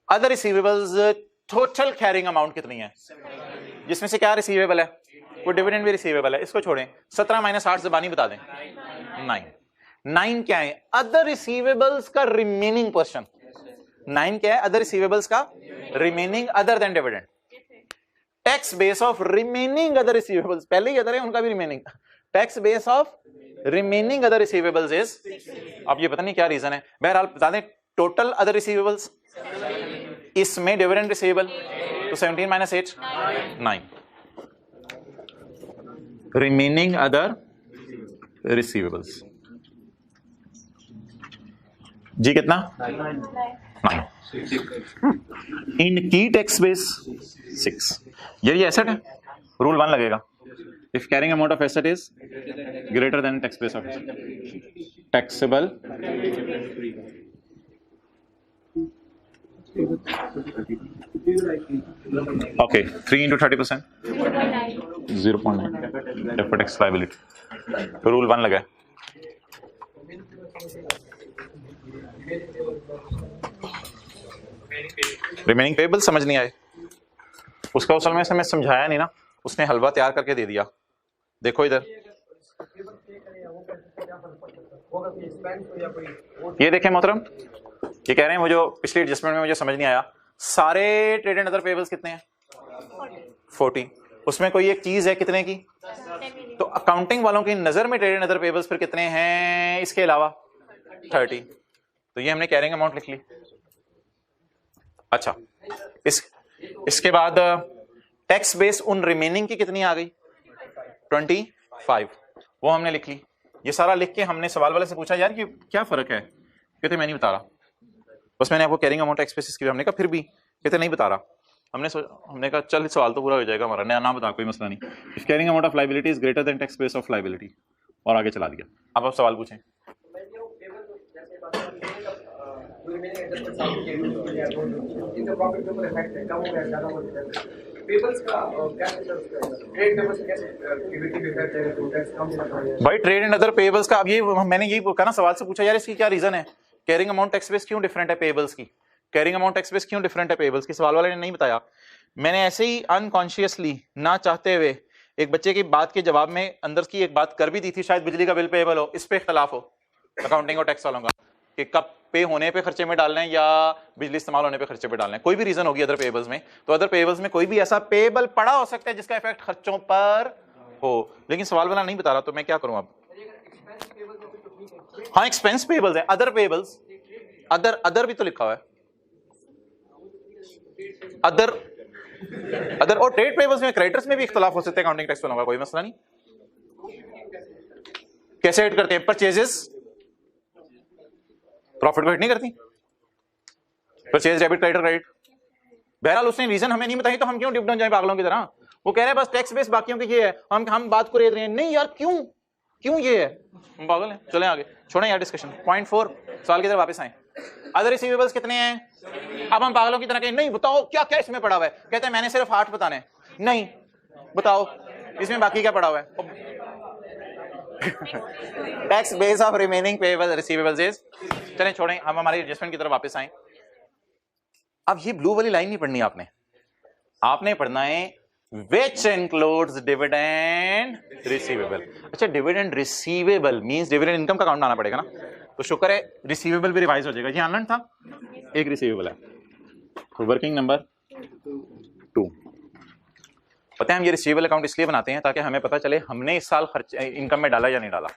S1: Other receivables total carrying amount कितनी है, जिसमें से क्या रिसीवेबल है, वो डिविडेंड भी रिसीवेबल है, इसको छोड़ें। 17 - 8 जबानी बता दें, 9 क्या है, अदर रिसीवेबल्स का रिमेनिंग पोर्शन। 9 क्या है, अदर रिसीवेबल्स का remaining other than dividend. Tax base of remaining other receivables, पहले ही अदर है उनका भी remaining, tax base of remaining other receivables is, अब ये पता नहीं क्या रीजन है, बहरहाल बता दें टोटल अदर रिसीवेबल्स, इसमें डिविडेंड रिसीवेबल, तो 17 - 8 9, रिमेनिंग अदर रिसीवेबल्स जी कितना, 9। इनकी टैक्स बेस 6, ये एसेट है, रूल 1 लगेगा। If carrying amount of asset is greater than tax base of taxable okay 3 into 30%, 0.9 deferred tax liability, rule 1 लगा है। रिमेनिंग पेबल समझ नहीं आए, उसका असल में से मैं समझाया नहीं ना, उसने हलवा तैयार करके दे दिया। देखो इधर, ये देखें मोहतरम, ये कह रहे हैं वो जो पिछली एडजस्टमेंट में मुझे समझ नहीं आया, सारे ट्रेड एंड अदर पेबल्स कितने हैं, 40, उसमें कोई एक चीज है कितने की, तो अकाउंटिंग वालों की नजर में ट्रेड एंड अदर पेबल्स फिर कितने हैं इसके अलावा, 30। तो ये हमने कैरिंग अमाउंट लिख ली। अच्छा, इसके बाद टैक्स बेस उन रिमेनिंग की कितनी आ गई, 25, वो हमने लिख ली। ये सारा लिख के हमने सवाल वाले से पूछा यार कि क्या फर्क है, कहते मैं नहीं बता रहा, बस मैंने आपको कैरिंग अमाउंट टैक्स बेसिस की, हमने कहा फिर भी, कहते नहीं बता रहा। हमने कहा चल सवाल तो पूरा हो जाएगा हमारा, ना बता, कोई मसला नहीं। If carrying amount of liability is greater than tax base of liability, और आगे चला दिया। अब आप सवाल पूछें। भाई ट्रेड एंड अदर पेबल्स का, अब ये मैंने यही कहा ना, सवाल से पूछा यार इसकी क्या रीजन है, कैरिंग अमाउंट टैक्स बेस क्यों डिफरेंट है पेबल्स की, कैरिंग अमाउंट टैक्स बेस क्यों डिफरेंट है पेबल्स की, सवाल वाले ने नहीं बताया। मैंने ऐसे ही अनकॉन्शियसली, ना चाहते हुए एक बच्चे की बात के जवाब में अंदर की एक बात कर भी दी थी, शायद बिजली का बिल पेएबल हो, इस पे इख्तलाफ हो अकाउंटिंग और टैक्स वालों का कि कब पे होने पे खर्चे में डालना है या बिजली इस्तेमाल होने पे खर्चे पे डालना है। कोई भी रीजन होगी अदर पेएबल्स में, तो अदर पेएबल्स में कोई भी ऐसा पेएबल पड़ा हो सकता है जिसका इफेक्ट खर्चों पर हो, लेकिन सवाल वाला नहीं बता रहा, तो मैं क्या करूं अब? हाँ, एक्सपेंस पेएबल्स है, अदर पेएबल्स, अदर भी तो लिखा हुआ है, अदर और ट्रेड पेएबल्स में, क्रेडिटर्स में भी इख्तलाफ हो सकते हैं अकाउंटिंग टैक्स वालों का, कोई मसला नहीं। कैसे ऐड करते हैं? परचेजेस प्रॉफिट को हिट नहीं करती, परचेज डेबिट क्रेडिट क्रेडिट। बहरहाल उसने रीजन हमें नहीं बताई, तो हम क्यों डिप डाउन जाए पागलों की तरह? वो कह रहे हैं बस टैक्स बेस बाकियों के ये है, हम बात को रेत रहे हैं। नहीं यार, क्यों ये है? हम पागल हैं। चलें आगे, छोड़ें यार डिस्कशन। पॉइंट 4 सवाल की तरफ वापस आए। अदर रिसीवेबल्स कितने हैं? अब हम पागलों की तरह कहें नहीं बताओ क्या क्या इसमें पड़ा हुआ है, कहते हैं मैंने सिर्फ 8 बताने। नहीं बताओ इसमें बाकी क्या पड़ा हुआ है? Tax base of remaining payable receivables is. चलें छोड़ें, हम हमारी एडजस्टमेंट की तरफ वापस आए। अब ये ब्लू वाली लाइन नहीं पढ़नी आपने पढ़ना है which includes dividend receivable। अच्छा, dividend receivable means dividend income का अकाउंट आना पड़ेगा ना, तो शुक्र है रिसीवेबल भी रिवाइज हो जाएगा। ये अनलर्न था, एक रिसीवेबल है। तो वर्किंग नंबर 2, पता है हम ये रिसीवेबल अकाउंट इसलिए बनाते हैं ताकि हमें पता चले हमने इस साल खर्च इनकम में डाला या नहीं डाला।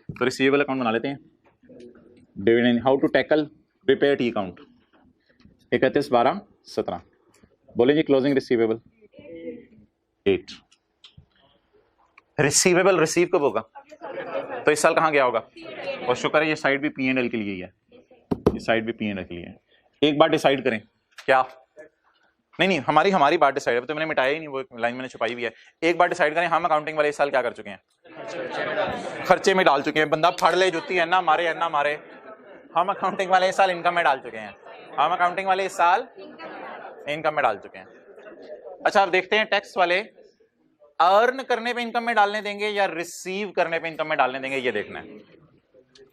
S1: तो रिसीवेबल अकाउंट बना लेते हैं। Dividend, how to tackle prepaid T account 31 12 17। बोले जी क्लोजिंग रिसीवेबल 8। रिसीवेबल रिसीव कब होगा? तो इस साल कहां गया होगा? और शुक्र है ये साइड भी P&L के लिए ही है, ये साइड भी P&L के लिए है। एक बार डिसाइड करें क्या? नहीं हमारी बात डिसाइड है, तो मैंने मिटाया ही नहीं, वो लाइन मैंने छुपाई भी है। एक बार डिसाइड करें, हम अकाउंटिंग वाले इस साल क्या कर चुके हैं? खर्चे में डाल चुके हैं। बंदा फड़ ले जुत्ती है ना मारे हम अकाउंटिंग वाले इस साल इनकम में डाल चुके हैं। हम अकाउंटिंग वाले इस साल इनकम में डाल चुके हैं। अच्छा, अब देखते हैं टैक्स वाले अर्न करने पे इनकम में डालने देंगे या रिसीव करने पे इनकम में डालने देंगे, ये देखना है।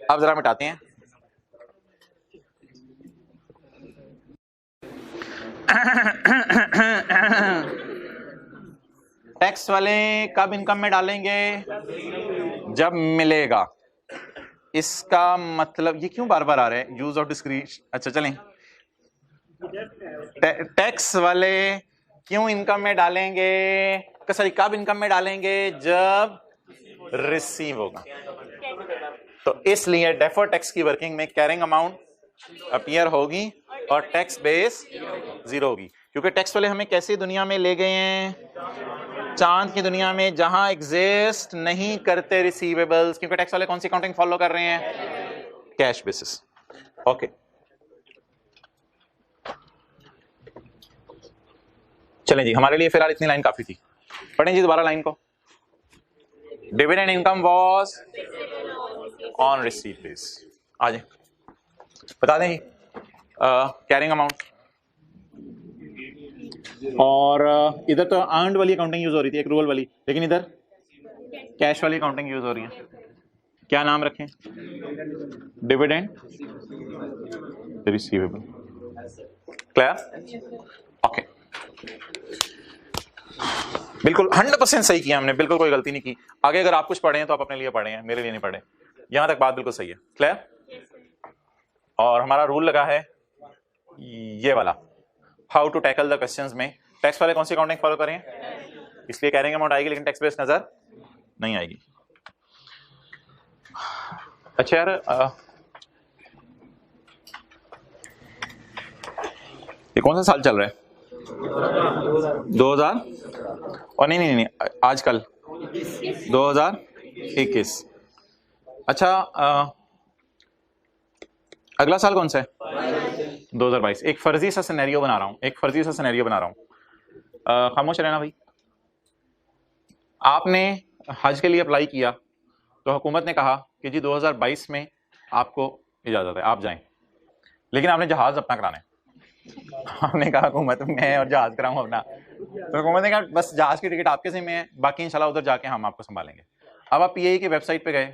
S1: अब जरा मिटाते हैं। टैक्स वाले कब इनकम में डालेंगे? जब मिलेगा। इसका मतलब ये क्यों बार बार आ रहा है? Use of discrete. अच्छा चलें, टैक्स वाले क्यों इनकम में डालेंगे? सॉरी, कब इनकम में डालेंगे? जब रिसीव होगा। तो इसलिए डेफर्ड टैक्स की वर्किंग में कैरिंग अमाउंट अपीयर होगी और टैक्स बेस 0 होगी, क्योंकि टैक्स वाले हमें कैसी दुनिया में ले गए हैं? चांद की दुनिया में, जहां एग्जिस्ट नहीं करते रिसीवेबल्स, क्योंकि टैक्स वाले कौन सी अकाउंटिंग फॉलो कर रहे हैं? Cash basis. ओके, चलें जी, हमारे लिए फिलहाल इतनी लाइन काफी थी। पढ़ें जी दोबारा लाइन को। Dividend income was on receipt base. आ जाए, बता दें जी कैरिंग अमाउंट। और इधर तो अर्नड वाली अकाउंटिंग यूज हो रही थी, एक्रूवल वाली, लेकिन इधर कैश वाली अकाउंटिंग यूज हो रही है। क्या नाम रखें? Dividend receivable. क्लियर? ओके, बिल्कुल 100% सही किया हमने, बिल्कुल कोई गलती नहीं की। आगे अगर आप कुछ पढ़े हैं तो आप अपने लिए पढ़े हैं, मेरे लिए नहीं पढ़े। यहां तक बात बिल्कुल सही है। क्लियर? और हमारा रूल लगा है ये वाला, how to tackle the questions में टैक्स वाले कौन सी अकाउंटिंग फॉलो करें, इसलिए कैरिंग अमाउंट आएगी लेकिन टैक्स बेस नजर नहीं आएगी। अच्छा यार, ये कौन सा साल चल रहा है? 2000 और नहीं आजकल 2021। अच्छा, अगला साल कौन सा है? 2022। एक फर्जी सा सिनेरियो बना रहा हूं, खामोश रहना भाई। आपने हज के लिए अप्लाई किया तो हुकूमत ने कहा कि जी 2022 में आपको इजाजत है, आप जाएं, लेकिन आपने जहाज अपना कराना है। हमने कहा हुकूमत मैं और जहाज कराऊं अपना, तो हुकूमत ने कहा बस जहाज की टिकट आपके जिम्मे है, बाकी इंशाल्लाह उधर जाके हम आपको संभालेंगे। अब आप पीआई की वेबसाइट पे गए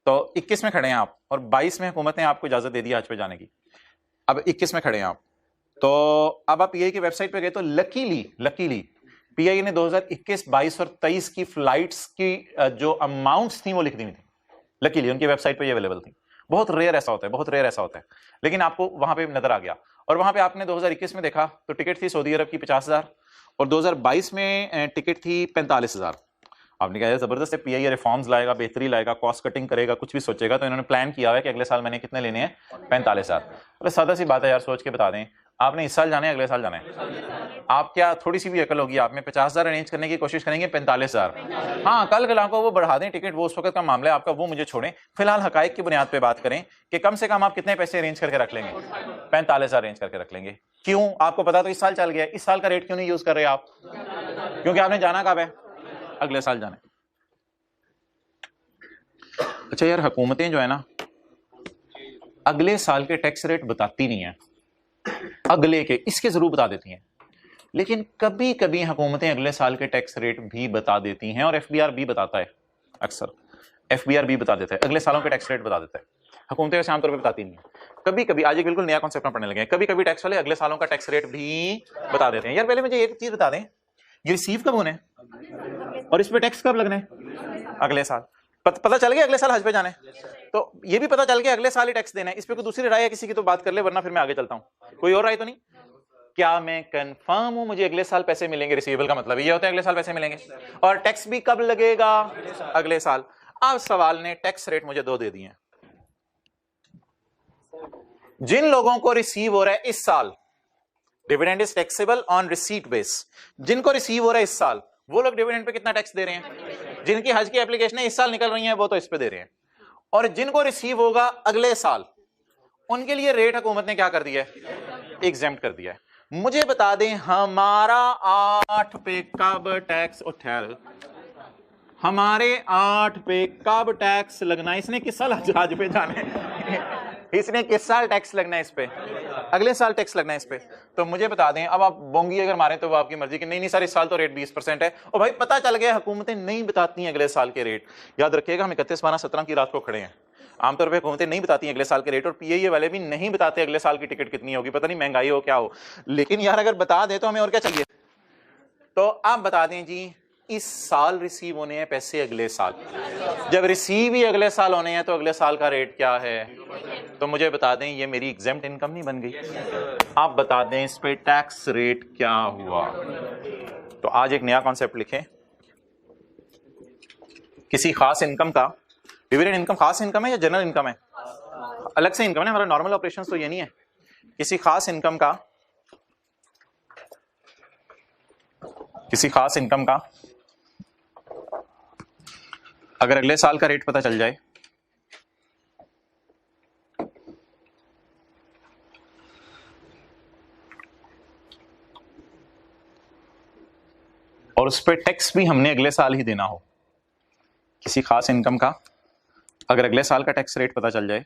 S1: तो 21 में खड़े हैं आप, और 22 में हुकूमत ने आपको इजाजत दे दी हज पे जाने की। अब 21 में खड़े हैं आप, तो अब आप पीआई की वेबसाइट पे गए तो लकीली पीआईए ने 2021, 22 और 23 की फ्लाइट्स की जो अमाउंट्स थी वो लिख दी थी, लकीली उनकी वेबसाइट पे ये अवेलेबल थी। बहुत रेयर ऐसा होता है, बहुत रेयर ऐसा होता है, लेकिन आपको वहां पे नजर आ गया। और वहां पे आपने 2021 में देखा तो टिकट थी सऊदी अरब की 50,000 और 2022 में टिकट थी 45,000। आपने कहा जबरदस्त है, पीआईए रिफॉर्म्स लाएगा, बेहतरी लाएगा, कॉस्ट कटिंग करेगा, कुछ भी सोचेगा, तो इन्होंने प्लान किया हुआ है कि अगले साल मैंने कितने लेने हैं, 45,000। अरे सादा सी बात है यार, सोच के बता दें, आपने इस साल जाना है, अगले साल जाना है, आप क्या थोड़ी सी भी अकल होगी, आप में 50,000 अरेंज करने की कोशिश करेंगे, 45,000। हाँ, कल कल को वो बढ़ा दें टिकट, वो उस वक्त का मामला है आपका, वो मुझे छोड़ें। फिलहाल हकाइक की बुनियाद पे बात करें कि कम से कम आप कितने पैसे अरेंज करके रख लेंगे, 45,000 अरेंज करके रख लेंगे। क्यों? आपको पता तो इस साल चल गया, इस साल का रेट क्यों नहीं यूज कर रहे आप? क्योंकि आपने जाना कब है, अगले साल जाना है। अच्छा यार, हुकूमतें जो है ना अगले साल के टैक्स रेट बताती नहीं है, अगले के इसके जरूर बता देती हैं, लेकिन कभी कभी हुकूमतें अगले साल के टैक्स रेट भी बता देती हैं, और एफबीआर भी बताता है, अक्सर एफबीआर भी बता देता है, अगले सालों के टैक्स रेट बता देता है। हुकूमतें वैसे आमतौर पर बताती नहीं है, कभी कभी, आज एक बिल्कुल नया कॉन्सेप्ट में पढ़ने लगे हैं, कभी कभी टैक्स वाले अगले सालों का टैक्स रेट भी बता देते हैं। यार पहले मुझे एक चीज बता दें, ये रिसीव कब होने और इस पे टैक्स कब लगने? अगले साल। पता चल गया अगले साल हज पे जाना है, तो ये भी पता चल गया अगले साल ही टैक्स देना है। इस पे कोई दूसरी राय है किसी की तो बात कर ले, वरना फिर मैं आगे चलता हूं। कोई और राय तो नहीं? क्या मैं कंफर्म हूं मुझे अगले साल पैसे मिलेंगे? रिसीवेबल का मतलब ये होता है अगले साल पैसे मिलेंगे, और टैक्स भी कब लगेगा? अगले साल। अब सवाल ने टैक्स रेट मुझे 2 दे दिए। जिन लोगों को रिसीव हो रहा है इस साल, dividend is taxable on receipt base, जिनको रिसीव हो रहा है इस साल, वो लोग डिविडेंड पे कितना टैक्स दे रहे हैं? जिनकी हज की एप्लीकेशन इस साल निकल रही हैं वो तो इस पे दे रहे हैं, और जिनको रिसीव होगा अगले साल, उनके लिए रेट हुकूमत ने क्या कर दिया है? एग्जेम्प्ट कर दिया है। मुझे बता दें, हमारा 8 पे कब टैक्स उठा, हमारे 8 पे कब टैक्स लगना? इसने किस साल हज पे जाना है? इसने किस साल टैक्स लगना है इस पे? अगले साल टैक्स लगना है इस पे। तो मुझे बता दें, अब आप बोंगी अगर मारें तो वो आपकी मर्जी की, नहीं सर इस साल तो रेट 20% है। और भाई पता चल गया हुकूमतें नहीं बताती हैं अगले साल के रेट। याद रखिएगा, हम 31/12/17 की रात को खड़े हैं। आमतौर पर हुकूमतें नहीं बताती हैं अगले साल के रेट, और पीआईए वाले भी नहीं बताते अगले साल की टिकट कितनी होगी, पता नहीं महंगाई हो क्या हो। लेकिन यार अगर बता दे तो हमें और क्या चाहिए? तो आप बता दें जी, इस साल रिसीव होने हैं पैसे अगले साल, जब रिसीव ही अगले साल होने हैं तो अगले साल का रेट क्या है? तो मुझे बता दें, ये मेरी एग्जेम्प्ट इनकम नहीं बन गई? आप बता दें इस पे टैक्स रेट क्या हुआ? तो आज एक नया कॉन्सेप्ट लिखें, किसी खास इनकम का, डिविडेंड इनकम खास इनकम है या जनरल इनकम है? अलग से इनकम है, हमारा नॉर्मल ऑपरेशन तो ये नहीं है। किसी खास इनकम का, किसी खास इनकम का अगर अगले साल का रेट पता चल जाए, और उस पर टैक्स भी हमने अगले साल ही देना हो, किसी खास इनकम का अगर अगले साल का टैक्स रेट पता चल जाए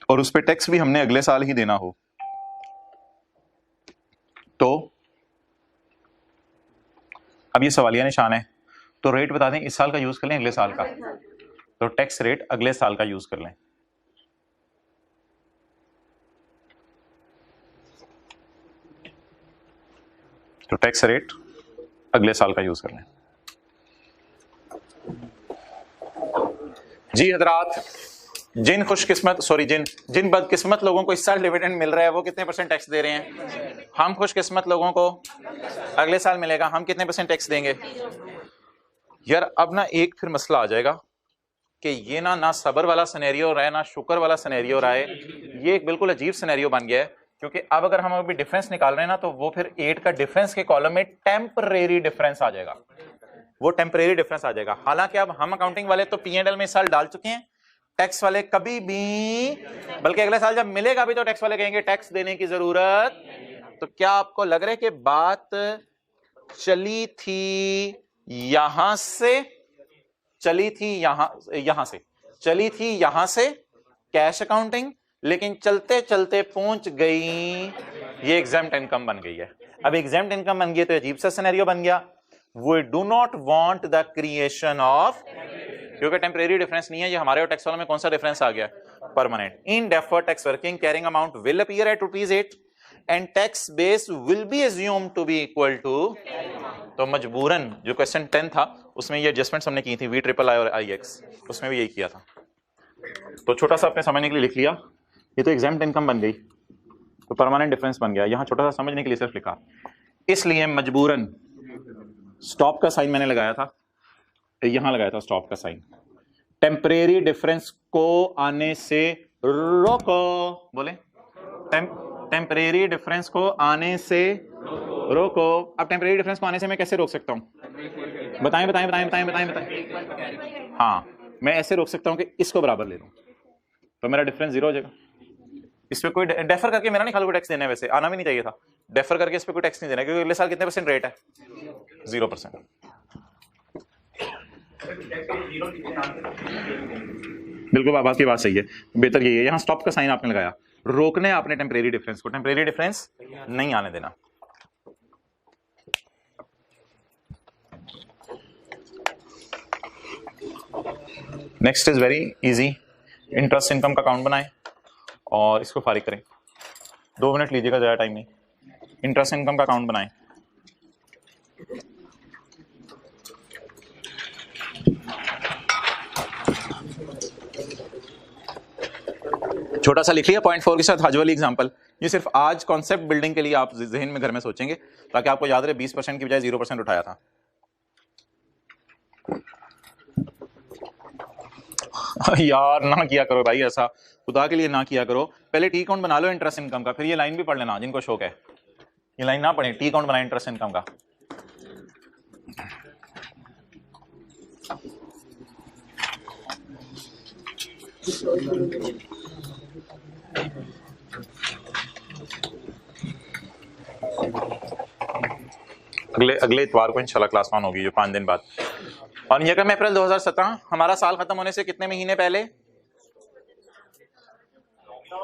S1: और उस पर टैक्स भी हमने अगले साल ही देना हो, तो अब ये सवालिया निशान है, तो रेट बता दें, इस साल का यूज कर लें अगले साल का, तो टैक्स रेट अगले साल का यूज कर लें। तो टैक्स रेट अगले साल का यूज कर लें। जी हजरात, जिन खुशकिस्मत जिन बदकिस्मत लोगों को इस साल डिविडेंड मिल रहा है वो कितने % टैक्स दे रहे हैं? हम खुशकिस्मत लोगों को अगले साल मिलेगा, हम कितने % टैक्स देंगे? यार अब ना एक फिर मसला आ जाएगा कि ये ना सबर वाला सिनेरियो रहा है, ना शुक्र वाला सिनेरियो रहा है। ये एक बिल्कुल अजीब सिनेरियो बन गया है, क्योंकि अब अगर हम अभी डिफरेंस निकाल रहे हैं ना, तो वो फिर 8 का डिफरेंस के कॉलम में टेम्परेरी डिफरेंस आ जाएगा, वो टेम्परेरी डिफरेंस आ जाएगा। हालांकि अब हम अकाउंटिंग वाले तो P&L में इस साल डाल चुके हैं, टैक्स वाले कभी भी, बल्कि अगले साल जब मिलेगा भी तो टैक्स वाले कहेंगे टैक्स देने की जरूरत। तो क्या आपको लग रहा है कि बात चली थी यहां से, चली थी यहां से कैश अकाउंटिंग, लेकिन चलते चलते पहुंच गई ये एग्जेम्प्ट इनकम बन गई है। अब एग्जेम्प्ट इनकम बन गई तो अजीब सा सिनेरियो बन गया, we do not want the creation of, क्योंकि टेम्परेरी डिफरेंस नहीं है ये, हमारे और टैक्स वालों में कौन सा डिफरेंस आ गया? Permanent. In deferred tax working carrying amount will appear at ₹8। And tax base will be assume to be equal to, तो मजबूरन जो क्वेश्चन 10 था उसमें ये एडजस्टमेंट्स हमने की थी, वी ट्रिपल आई और आई एक्स, उसमें भी यही किया था। तो छोटा सा अपने समझने के लिए लिख लिया, ये तो एग्जाम्प्ट इनकम बन गई, तो परमानेंट डिफरेंस बन गया, यहां छोटा सा समझने के लिए सिर्फ लिखा, इसलिए मजबूरन स्टॉप का साइन मैंने लगाया था, यहां लगाया था स्टॉप का साइन। टेम्परेरी डिफरेंस को आने से रोको, बोले टेम्परेरी डिफरेंस को आने से रोको। अब टेम्परेरी डिफरेंस को आने से मैं कैसे रोक सकता हूं? बताएं बताएं बताएं बताएं बताएं बताएं। हाँ, मैं ऐसे रोक सकता हूं कि इसको बराबर ले लूं, तो मेरा डिफरेंस 0 हो जाएगा। इस पे कोई डेफर करके मेरा नहीं खाली टैक्स देना है, वैसे आना भी नहीं चाहिए था, डेफर करके इस पे कोई टैक्स नहीं देना, क्योंकि अगले साल कितने % रेट है? 0%। बिल्कुल आपकी बात सही है, बेहतर यही है, यहां स्टॉप का साइन आपने लगाया, रोकने आपने टेम्परेरी डिफरेंस को, टेम्परेरी डिफरेंस नहीं आने देना। Next is very easy, interest income का अकाउंट बनाएं और इसको फारिग करें। 2 मिनट लीजिएगा, ज्यादा टाइम नहीं। इंटरेस्ट इनकम का अकाउंट बनाएं। छोटा सा लिख लिया पॉइंट 4 के साथ हज वाली एग्जांपल। ये सिर्फ आज कॉन्सेप्ट बिल्डिंग के लिए आप जहन में घर में सोचेंगे, ताकि आपको याद रहे 20% की बजाय 0% उठाया था। यार ना किया करो भाई ऐसा, खुदा के लिए ना किया करो। पहले टी अकाउंट बना लो इंटरेस्ट इनकम का, फिर ये लाइन भी पढ़ लेना जिनको शौक है। ये लाइन ना पढ़े, टी अकाउंट बनाए इंटरेस्ट इनकम का। अगले इतवार को इंशाल्लाह क्लास 1 होगी, जो 5 दिन बाद। और यकम अप्रैल 2017 हमारा साल खत्म होने से कितने महीने पहले?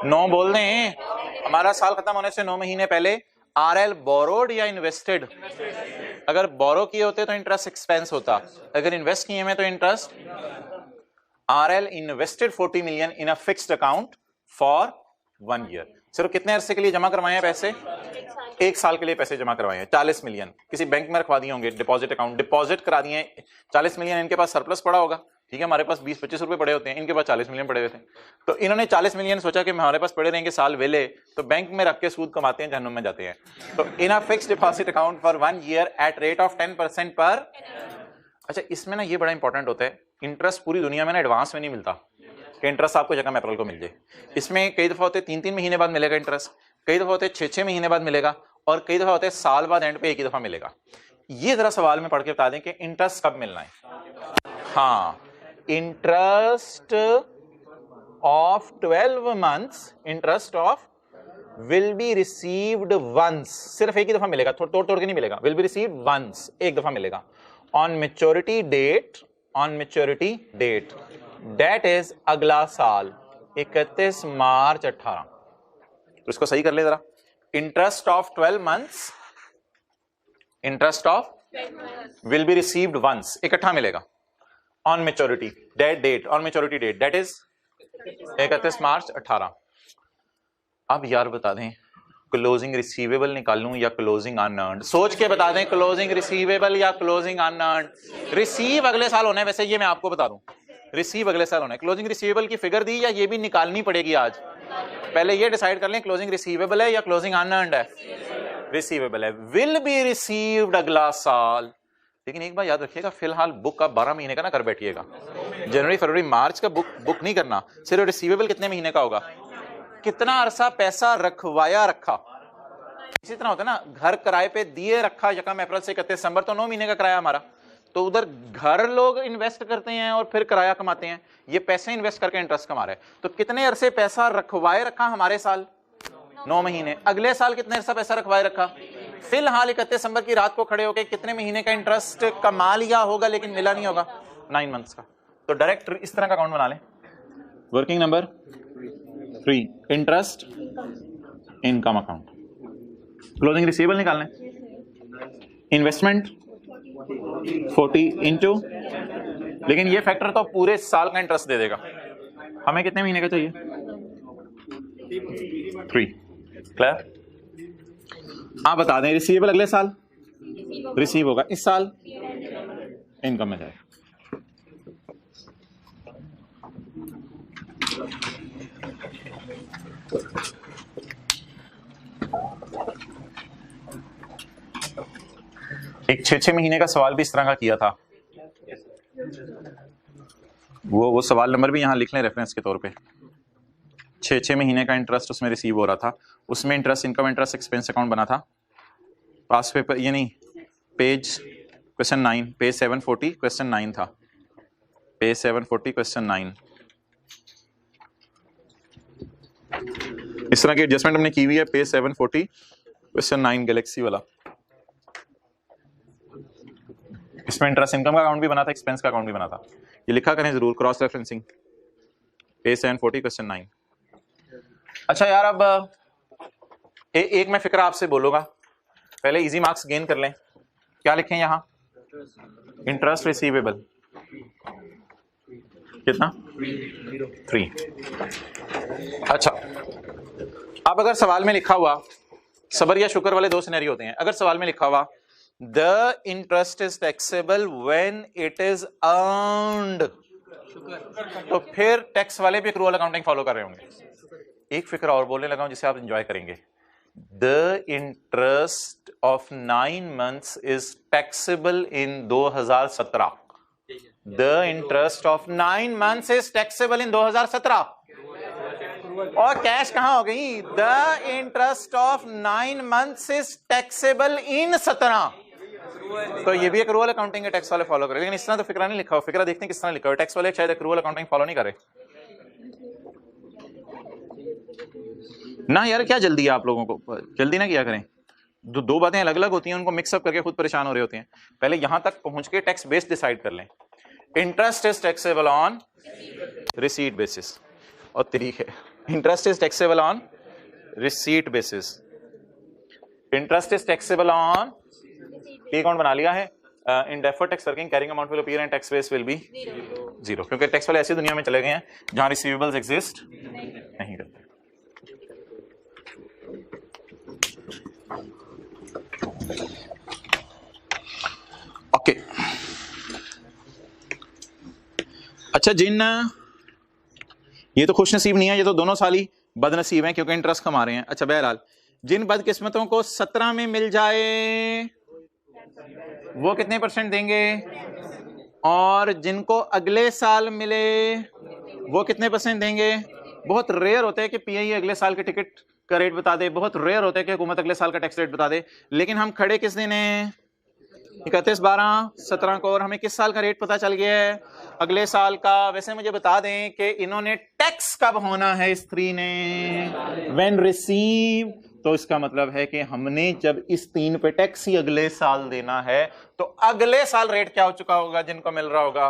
S1: 9 बोल दें, हमारा साल खत्म होने से 9 महीने पहले आरएल बोरोड या इन्वेस्टेड? अगर बोरो किए होते तो इंटरेस्ट एक्सपेंस होता, अगर इन्वेस्ट किए हैं तो interest. RL invested 40 million in a fixed account for 1 year. सिर्फ कितने अरसे के लिए जमा करवाए हैं पैसे? 1 साल के लिए पैसे जमा करवाए हैं। 40 मिलियन किसी बैंक में रखवा दिए होंगे, डिपॉजिट अकाउंट डिपॉजिट करा दिए। 40 मिलियन इनके पास सरप्लस पड़ा होगा, ठीक है, हमारे पास 20-25 रुपए पड़े होते हैं, इनके पास 40 मिलियन पड़े हुए थे। तो इन्होंने 40 मिलियन सोचा कि हमारे पास पड़े रहेंगे साल वेले, तो बैंक में रख के सूद कमाते हैं, जहन्नुम में जाते हैं। तो in a fixed deposit account for 1 year at rate of 10% per. अच्छा, इसमें ना ये बड़ा इंपॉर्टेंट होता है, इंटरेस्ट पूरी दुनिया में ना एडवांस में नहीं मिलता कि इंटरेस्ट आपको यकम अप्रैल को मिल जाए। इसमें कई दफा होते 3-3 महीने बाद मिलेगा इंटरेस्ट, कई दफा होते 6-6 महीने बाद मिलेगा, और कई दफा होते हैं साल बाद एंड पे एक ही दफा मिलेगा। ये जरा सवाल में पढ़ के बता दें कि इंटरेस्ट कब मिलना है। हाँ, interest of 12 months, interest of will be received once, सिर्फ एक ही दफा मिलेगा, तोड़ के नहीं मिलेगा। विल बी रिसीव्ड वंस, एक दफा मिलेगा। On maturity date, on maturity date that is अगला साल 31 मार्च 18। तो इसको सही कर ले जरा। Interest of 12 months, interest of will be received once, इकट्ठा मिलेगा। On maturity date, on maturity date that is 31 March 18। अब यार बता दें क्लोजिंग रिसीवेबल निकालूं या क्लोजिंग अनअर्न्ड? सोच के बता दें, क्लोजिंग रिसीवेबल या क्लोजिंग अनअर्न्ड? रिसीव अगले साल होना है, वैसे ये मैं आपको बता दूं, रिसीव अगले साल होना है। क्लोजिंग रिसीवेबल की फिगर दी या ये भी निकालनी पड़ेगी आज? पहले ये डिसाइड कर लें क्लोजिंग रिसीवेबल है या क्लोजिंग अनअर्न्ड है। रिसीवेबल है, विल बी रिसीव्ड अगला साल। लेकिन एक बार याद रखिएगा, फिलहाल बुक का 12 महीने का ना कर बैठिएगा, जनवरी फरवरी मार्च का बुक नहीं करना। सिर्फ रिसीवेबल कितने महीने का होगा, कितना अरसा पैसा रखवाया रखा। इसी तरह होता है ना, घर किराए पे दिए रखा यकम अप्रैल से 31 दिसंबर, तो 9 महीने का किराया हमारा। तो उधर घर लोग इन्वेस्ट करते हैं और फिर किराया कमाते हैं, ये पैसे इन्वेस्ट करके इंटरेस्ट कमा रहे हैं। तो कितने अरसे पैसा रखवाए रखा हमारे साल? 9 महीने। अगले साल कितने अरसा पैसा रखवाए रखा? फिलहाल 31 दिसंबर की रात को खड़े होकर कितने महीने का इंटरेस्ट कमा लिया होगा लेकिन मिला नहीं होगा? 9 मंथ्स का। तो डायरेक्ट इस तरह का अकाउंट बना लें। Working number 3, interest income account. Closing receivable निकालना है। इन्वेस्टमेंट 40 इंटू, लेकिन ये फैक्टर तो पूरे साल का इंटरेस्ट दे देगा। हमें कितने महीने का चाहिए? 3। क्लियर? आप बता दें रिसीवेबल अगले साल रिसीव होगा, इस साल इनकम में जाएगा। एक 6 महीने का सवाल भी इस तरह का किया था, वो सवाल नंबर भी यहां लिख लें रेफरेंस के तौर पे। 6 महीने का इंटरेस्ट उसमें रिसीव हो रहा था, उसमें interest income interest expense account बना था। पास पेपर ये नहीं, पेज क्वेश्चन 9, पेज 740 क्वेश्चन 9 था, पेज 740 क्वेश्चन 9। इस तरह की एडजस्टमेंट हमने की हुई है, पेज 740 क्वेश्चन 9 गैलेक्सी वाला। इसमें इंटरेस्ट इनकम का अकाउंट भी बना था, एक्सपेंस का अकाउंट भी बना था। ये लिखा करें जरूर, क्रॉस रेफरेंसिंग, पेज 740 क्वेश्चन 9। अच्छा यार, अब एक मैं फिक्रा आपसे बोलूंगा, पहले इजी मार्क्स गेन कर लें। क्या लिखें यहां? इंटरेस्ट रिसीवेबल कितना? 3। अच्छा, अब अगर सवाल में लिखा हुआ, सबर या शुक्र वाले 2 सिनेरियो होते हैं। अगर सवाल में लिखा हुआ the interest is taxable when it is earned, तो फिर टैक्स वाले भी एक्रूअल अकाउंटिंग फॉलो कर रहे होंगे। एक फिक्र और बोलने लगा हूं जिसे आप एंजॉय करेंगे। The interest of 9 months is taxable in 2017। The interest of 9 months is taxable in 2017। और कैश कहां हो गई? The interest of 9 months is taxable in 17। तो ये भी एक्रूअल अकाउंटिंग है, टैक्स वाले फॉलो करें, लेकिन इस तरह तो फिक्रा नहीं लिखा हुआ। फिक्रा देखते हैं किस तरह लिखा हुआ। टैक्स वाले शायद एक्रूअल अकाउंटिंग फॉलो नहीं करे ना। यार क्या जल्दी है आप लोगों को, जल्दी ना किया करें। दो बातें अलग अलग होती हैं, उनको मिक्सअप करके खुद परेशान हो रहे होते हैं। पहले यहां तक पहुंच के टैक्स बेस डिसाइड कर लें। Interest is taxable on receipt basis, और तरीक है interest is taxable on receipt basis. Interest is taxable on, ये कौन बना लिया है? In deferred tax working carrying amount will appear and tax base will be 0, क्योंकि टैक्स वाले ऐसी दुनिया में चले गए हैं जहां रिसीवेबल्स एग्जिस्ट नहीं करते। ओके, अच्छा जिन, ये तो खुश नसीब नहीं है, ये तो दोनों साल ही बदनसीब हैं क्योंकि इंटरेस्ट कमा रहे हैं। अच्छा बहरहाल, जिन बदकिस्मतों को 17 में मिल जाए वो कितने % देंगे? और जिनको अगले साल मिले वो कितने % देंगे? बहुत रेयर होता है कि पीआई अगले साल के टिकट का रेट बता दे, बहुत रेयर होता है कि हुकूमत अगले साल का टैक्स रेट बता दे। लेकिन हम खड़े किस दिन हैं? 31/12/17 को, और हमें किस साल का रेट पता चल गया है? अगले साल का। वैसे मुझे बता दें कि इन्होंने टैक्स कब होना है इस 3 ने? When receive. तो इसका मतलब है कि हमने जब इस 3 पे टैक्स ही अगले साल देना है, तो अगले साल रेट क्या हो चुका होगा जिनको मिल रहा होगा?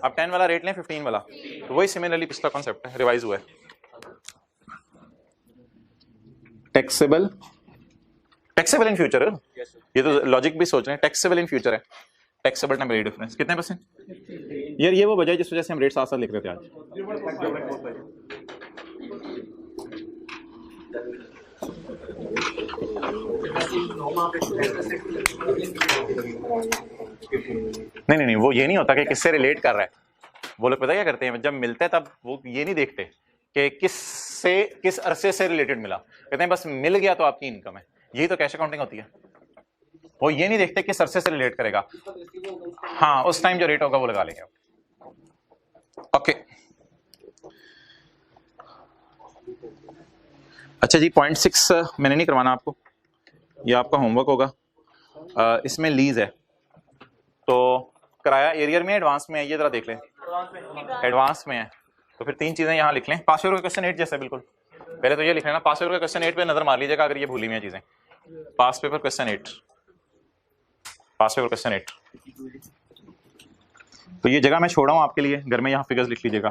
S1: अब 10 वाला रेट लें, 15 वाला, तो वही सिमिलरली पिछला कॉन्सेप्ट है, रिवाइज हुआ है। टैक्सेबल इन फ्यूचर, ये तो लॉजिक भी सोच रहे हैं। टैक्सेबल इन फ्यूचर है, टैक्सेबल टेम्परेरी डिफरेंस कितने %? यार ये वो वजह है जिस वजह से हम रेट साथ साथ लिख रहे थे आज। नहीं, वो ये नहीं होता कि किससे रिलेट कर रहा है। वो लोग पता क्या करते हैं, जब मिलते हैं तब वो ये नहीं देखते कि किस अरसे से रिलेटेड मिला, कहते हैं बस मिल गया तो आपकी इनकम है। यही तो कैश अकाउंटिंग होती है। वो ये नहीं देखते किस अरसे से रिलेट करेगा। हाँ, उस टाइम जो रेट होगा वो लगा लेंगे। ओके, अच्छा जी, 0.6 मैंने नहीं करवाना आपको, ये आपका होमवर्क होगा। इसमें लीज है, तो किराया एरियर में एडवांस में है, ये जरा देख लें। एडवांस में है तो फिर 3 चीजें यहाँ लिख लें। पास पेपर क्वेश्चन 8 जैसे बिल्कुल पहले तो ये लिख लेना। पास पेपर क्वेश्चन 8 पे नजर मार लीजिएगा अगर ये भूली हुई चीजें। पास पेपर क्वेश्चन 8, पास पेपर क्वेश्चन 8। तो ये जगह मैं छोड़ा हूं आपके लिए, घर में यहाँ फिगर्स लिख लीजिएगा।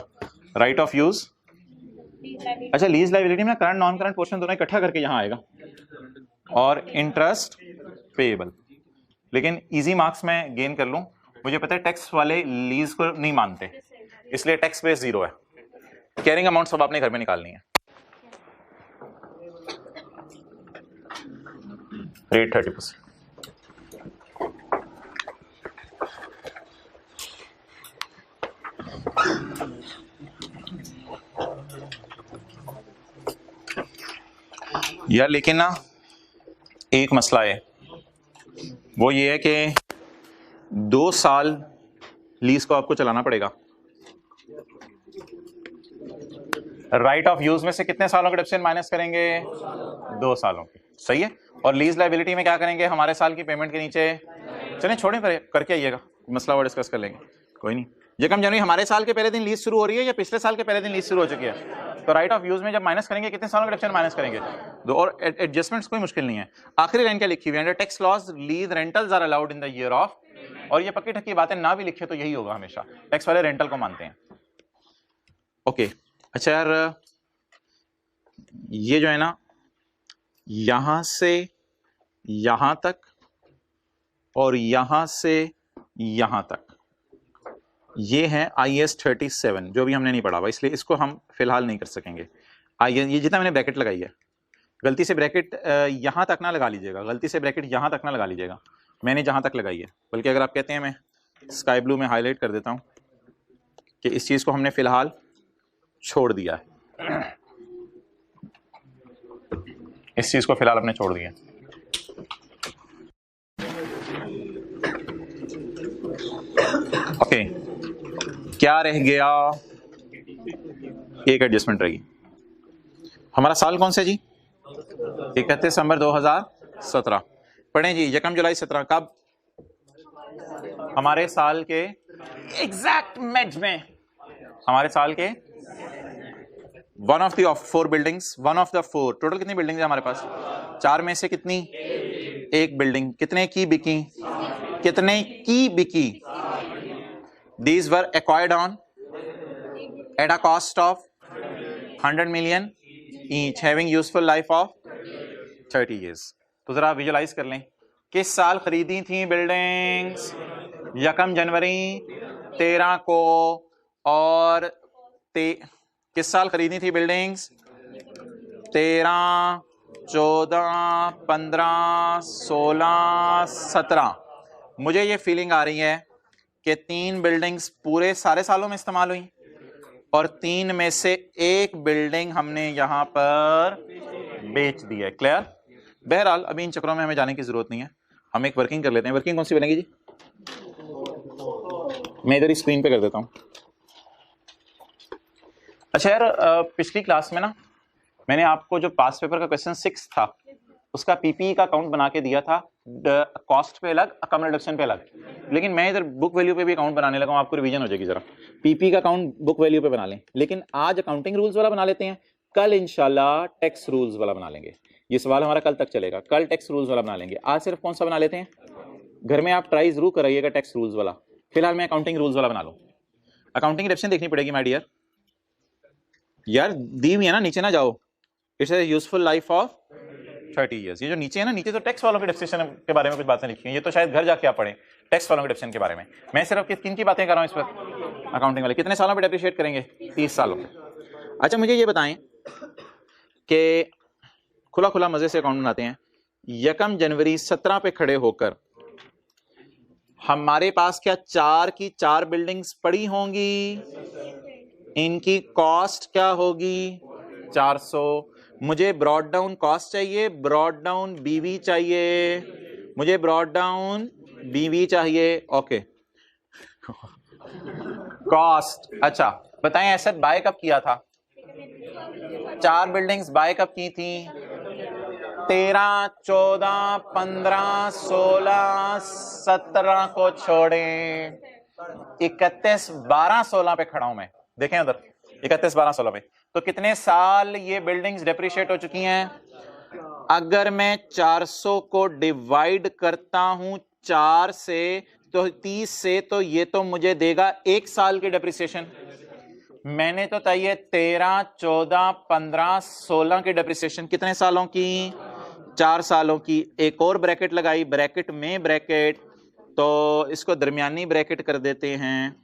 S1: राइट ऑफ यूज, अच्छा लीज लायबिलिटी में करंट नॉन करंट पोर्शन दोनों इकट्ठा करके यहाँ आएगा, और इंटरेस्ट पेएबल। लेकिन इजी मार्क्स में गेन कर लूं, मुझे पता है टैक्स वाले लीज को नहीं मानते, इसलिए टैक्स बेस 0 है। कैरिंग अमाउंट सब आपने घर में निकालनी है। रेट 30%। यार लेकिन ना एक मसला है, वो ये है कि 2 साल लीज को आपको चलाना पड़ेगा। राइट ऑफ यूज में से कितने सालों का डेप्रिसिएशन माइनस करेंगे? 2 सालों की, सही है। और लीज लायबिलिटी में क्या करेंगे? हमारे साल की पेमेंट के नीचे, चलें छोड़ें करके आइएगा, मसला और डिस्कस कर लेंगे, कोई नहीं। यकम जनवरी हमारे साल के पहले दिन लीज शुरू हो रही है या पिछले साल के पहले दिन लीज शुरू हो चुकी है? तो राइट ऑफ यूज में जब माइनस करेंगे कितने सालों का डेप्रिसिएशन माइनस करेंगे? 2। और एडजस्टमेंट्स कोई मुश्किल नहीं है। आखिरी लाइन क्या लिखी हुई है? Under tax laws lease rentals are allowed in the year of, और ये पक्की ठक्की बातें ना भी लिखे तो यही होगा हमेशा, टैक्स वाले रेंटल को मानते हैं। ओके अच्छा यार, ये जो है ना यहां से यहां तक और यहां से यहां तक, ये है IAS 37 जो भी हमने नहीं पढ़ा हुआ, इसलिए इसको हम फिलहाल नहीं कर सकेंगे। ये जितना मैंने ब्रैकेट लगाई है, गलती से ब्रैकेट यहां तक ना लगा लीजिएगा, गलती से ब्रैकेट यहां तक ना लगा लीजिएगा, मैंने जहां तक लगाई है। बल्कि अगर आप कहते हैं मैं स्काई ब्लू में हाईलाइट कर देता हूं कि इस चीज को हमने फिलहाल छोड़ दिया है, इस चीज को फिलहाल हमने छोड़ दिया। ओके क्या रह गया? एक एडजस्टमेंट रहेगी। हमारा साल कौन सा जी? 31 दिसंबर 2017। पढ़ें जी, 1 जुलाई 17 कब? हमारे साल के एग्जैक्ट मैच में, हमारे साल के one of the 4 buildings, one of the 4, total कितनी बिल्डिंग्स है हमारे पास? 4 में से कितनी? एक बिल्डिंग। कितने की बिकी? कितने की बिकी? These were acquired on at a cost of 100 million each, having useful life of 30 years। तो जरा विजुलाइज कर लें, किस साल खरीदी थी बिल्डिंग्स? 1 जनवरी 13 को। और किस साल खरीदी थी बिल्डिंग्स? 13, 14, 15, 16, 17। मुझे ये फीलिंग आ रही है कि 3 बिल्डिंग्स पूरे सारे सालों में इस्तेमाल हुई और 3 में से एक बिल्डिंग हमने यहां पर बेच दी है। क्लियर? बहरहाल अभी इन चक्रों में हमें जाने की जरूरत नहीं है, हम एक वर्किंग कर लेते हैं। वर्किंग कौन सी बनेगी जी? मैं इधर ही स्क्रीन पे कर देता हूं। अच्छा यार, पिछली क्लास में ना मैंने आपको जो पास पेपर का क्वेश्चन 6 था उसका पीपीई का अकाउंट बना के दिया था, कॉस्ट पे अलग, अकाउंट रिडक्शन पे अलग। लेकिन मैं इधर बुक वैल्यू पे भी अकाउंट बनाने लगा हूं, आपको रिवीजन हो जाएगी। जरा पीपी का अकाउंट बुक वैल्यू पे बना लें, लेकिन आज अकाउंटिंग रूल्स वाला बना लेते हैं, कल इंशाल्लाह टैक्स रूल्स वाला बना लेंगे। ये सवाल हमारा कल तक चलेगा, कल टैक्स रूल्स वाला बना लेंगे। आज सिर्फ कौन सा बना लेते हैं? घर में आप ट्राई जरूर कराइएगा टैक्स रूल्स वाला। फिलहाल मैं अकाउंटिंग रूल्स वाला बना लूं। अकाउंटिंग डिडक्शन देखनी पड़ेगी माय डियर। यार दी हुई है ना, नीचे ना जाओ। It's a useful life of 30 years। ये जो नीचे है ना, नीचे तो टैक्स वालों के डिडक्शन के बारे में कुछ बातें लिखी हैं, ये तो शायद घर जाके आप पढ़ें टैक्स वालों के डिडक्शन के बारे में। मैं सिर्फ किन की बातें कर रहा हूं इस पर? अकाउंटिंग वाले। कितने सालों पे डेप्रिशिएट करेंगे? 30 सालों पे। अच्छा मुझे ये बताएं कि खुला खुला मजे से अकाउंट बनाते हैं। 1 जनवरी 17 पे खड़े होकर हमारे पास क्या 4 की 4 बिल्डिंग्स पड़ी होंगी? इनकी कॉस्ट क्या होगी? 400। मुझे ब्रॉड डाउन कॉस्ट चाहिए, ब्रॉड डाउन बीवी चाहिए, मुझे ब्रॉड डाउन बीवी चाहिए। Okay cost. अच्छा बताएं एसेट बाय कब किया था? 4 बिल्डिंग्स बाय कब की थी? 13, 14, 15, 16, 17 को छोड़ें, 31, 12, 16 पे खड़ा हूं मैं। देखें उधर 31, 12, 16 पे। तो कितने साल ये बिल्डिंग्स डेप्रिशिएट हो चुकी हैं? अगर मैं 400 को डिवाइड करता हूं 4 से तो 30 से, तो ये तो मुझे देगा 1 साल की डेप्रिसिएशन। मैंने तो चाहिए 13, 14, 15, 16 की डेप्रिसिएशन। कितने सालों की? 4 सालों की। एक और ब्रैकेट लगाई, ब्रैकेट में ब्रैकेट, तो इसको दरमियानी ब्रैकेट कर देते हैं।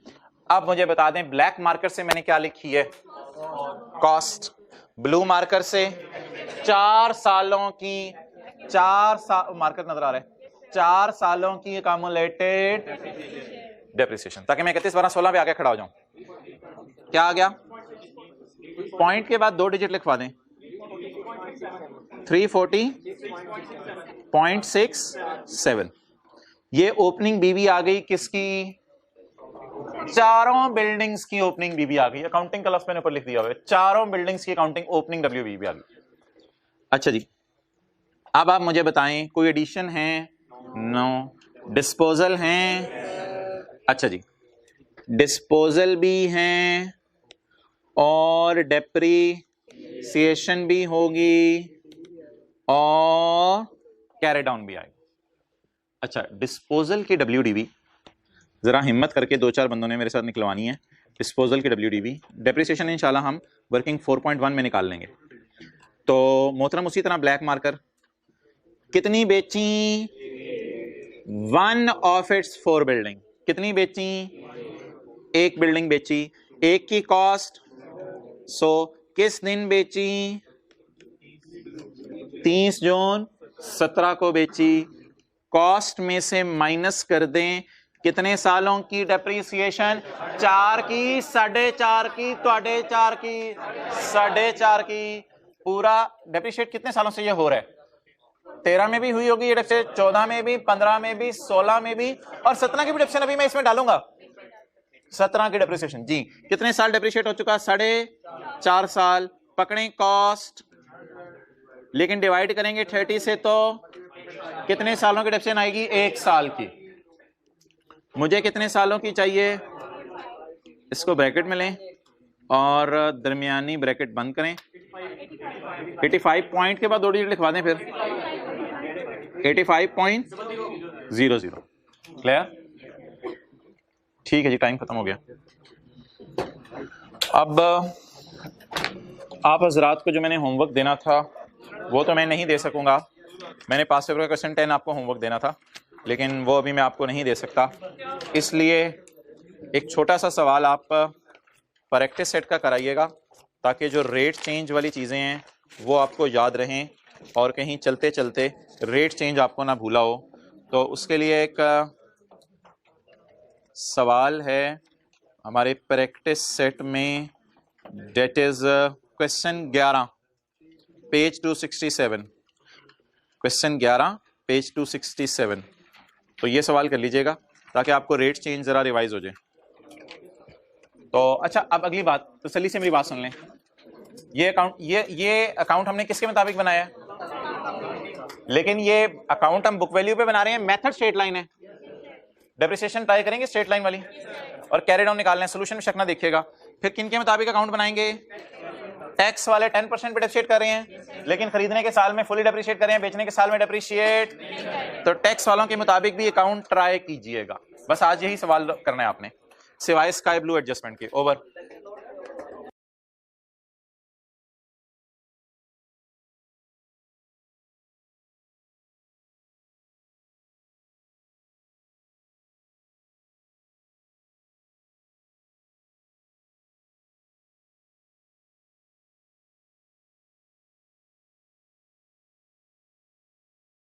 S1: अब मुझे बता दें ब्लैक मार्कर से मैंने क्या लिखी है? कॉस्ट। ब्लू मार्कर से 4 सालों की 4 साल मार्कर नजर आ रहा है, 4 सालों की अकामुलेटेड डेप्रिसिएशन, ताकि मैं 31 12 16 पे आके खड़ा हो जाऊं। क्या आ गया? पॉइंट के बाद 2 डिजिट लिखवा दें, 340.67। ये ओपनिंग बीवी आ गई किसकी? चारों बिल्डिंग्स की ओपनिंग बीवी आ गई। अकाउंटिंग का लफ्ज मैंने ऊपर लिख दिया हुआ है, चारों बिल्डिंग्स की अकाउंटिंग ओपनिंग डब्ल्यू बीवी आ गई। अच्छा जी, अब आप मुझे बताएं कोई एडिशन है? नो। डिस्पोजल हैं? अच्छा जी, डिस्पोजल भी हैं और डेप्रीसिएशन भी होगी और कैरी डाउन भी आएगा। अच्छा, डिस्पोजल की डब्ल्यूडीवी जरा हिम्मत करके 2-4 बंदों ने मेरे साथ निकलवानी है। डिस्पोजल की डब्ल्यूडीवी, डेप्रिसिएशन इंशाल्लाह हम वर्किंग 4.1 में निकाल लेंगे। तो मोहतरम उसी तरह ब्लैक मार्कर कितनी बेची? 1 ऑफ इट्स 4 बिल्डिंग। कितनी बेची? 1 बिल्डिंग बेची। 1 की कॉस्ट 100। किस दिन बेची? 30 जून 17 को बेची। कॉस्ट में से माइनस कर दें, कितने सालों की डेप्रीसिएशन? 4 की, 4.5 की, 4.5 की, 4.5 की। पूरा डेप्रीशिएट कितने सालों से ये हो रहा है? 13 में भी हुई होगी ये डेप्रीशिएट, 14 में भी, 15 में भी, 16 में भी, और 17 की भी डेप्रीशिएशन अभी मैं इसमें डालूंगा। 17 की डेप्रीशिएशन जी, कितने साल डेप्रीशिएट हो चुका? 4.5 साल। पकड़ें कॉस्ट, लेकिन डिवाइड करेंगे 30 से तो कितने सालों की डेप्रीशिएशन आएगी? 1 साल की। मुझे कितने सालों की चाहिए? इसको ब्रैकेट में लें और दरमियानी ब्रैकेट बंद करें। 85 पॉइंट के बाद 2 डिजिट लिखवा दें, फिर 85.00। क्लियर? ठीक है जी, टाइम खत्म हो गया। अब आप हजरात को जो मैंने होमवर्क देना था वो तो मैं नहीं दे सकूंगा। मैंने पास पेपर का क्वेश्चन 10 आपको होमवर्क देना था, लेकिन वो अभी मैं आपको नहीं दे सकता। इसलिए एक छोटा सा सवाल आप प्रैक्टिस सेट का कराइएगा, ताकि जो रेट चेंज वाली चीज़ें हैं वो आपको याद रहें और कहीं चलते चलते रेट चेंज आपको ना भूला हो। तो उसके लिए एक सवाल है हमारे प्रैक्टिस सेट में, that is question 11 page 267। Question 11 page 267। तो ये सवाल कर लीजिएगा ताकि आपको रेट चेंज जरा रिवाइज हो जाए। तो अच्छा, अब अगली बात, तसल्ली से मेरी बात सुन लें। ये अकाउंट हमने किसके मुताबिक बनाया है? लेकिन ये अकाउंट हम बुक वैल्यू पे बना रहे हैं, मेथड स्ट्रेट लाइन है। डेप्रिसिएशन ट्राई करेंगे स्ट्रेट लाइन वाली, और कैरी डाउन निकालना है। सोल्यूशन में शक ना देखिएगा। फिर किन के मुताबिक अकाउंट बनाएंगे? टैक्स वाले 10% पे डेप्रिशिएट कर रहे हैं, लेकिन खरीदने के साल में फुली डेप्रिशिएट कर रहे हैं, बेचने के साल में डेप्रिशिएट। तो टैक्स वालों के मुताबिक भी अकाउंट ट्राई कीजिएगा। बस आज यही सवाल करना है आपने, सिवाय स्काई ब्लू एडजस्टमेंट के। ओवर।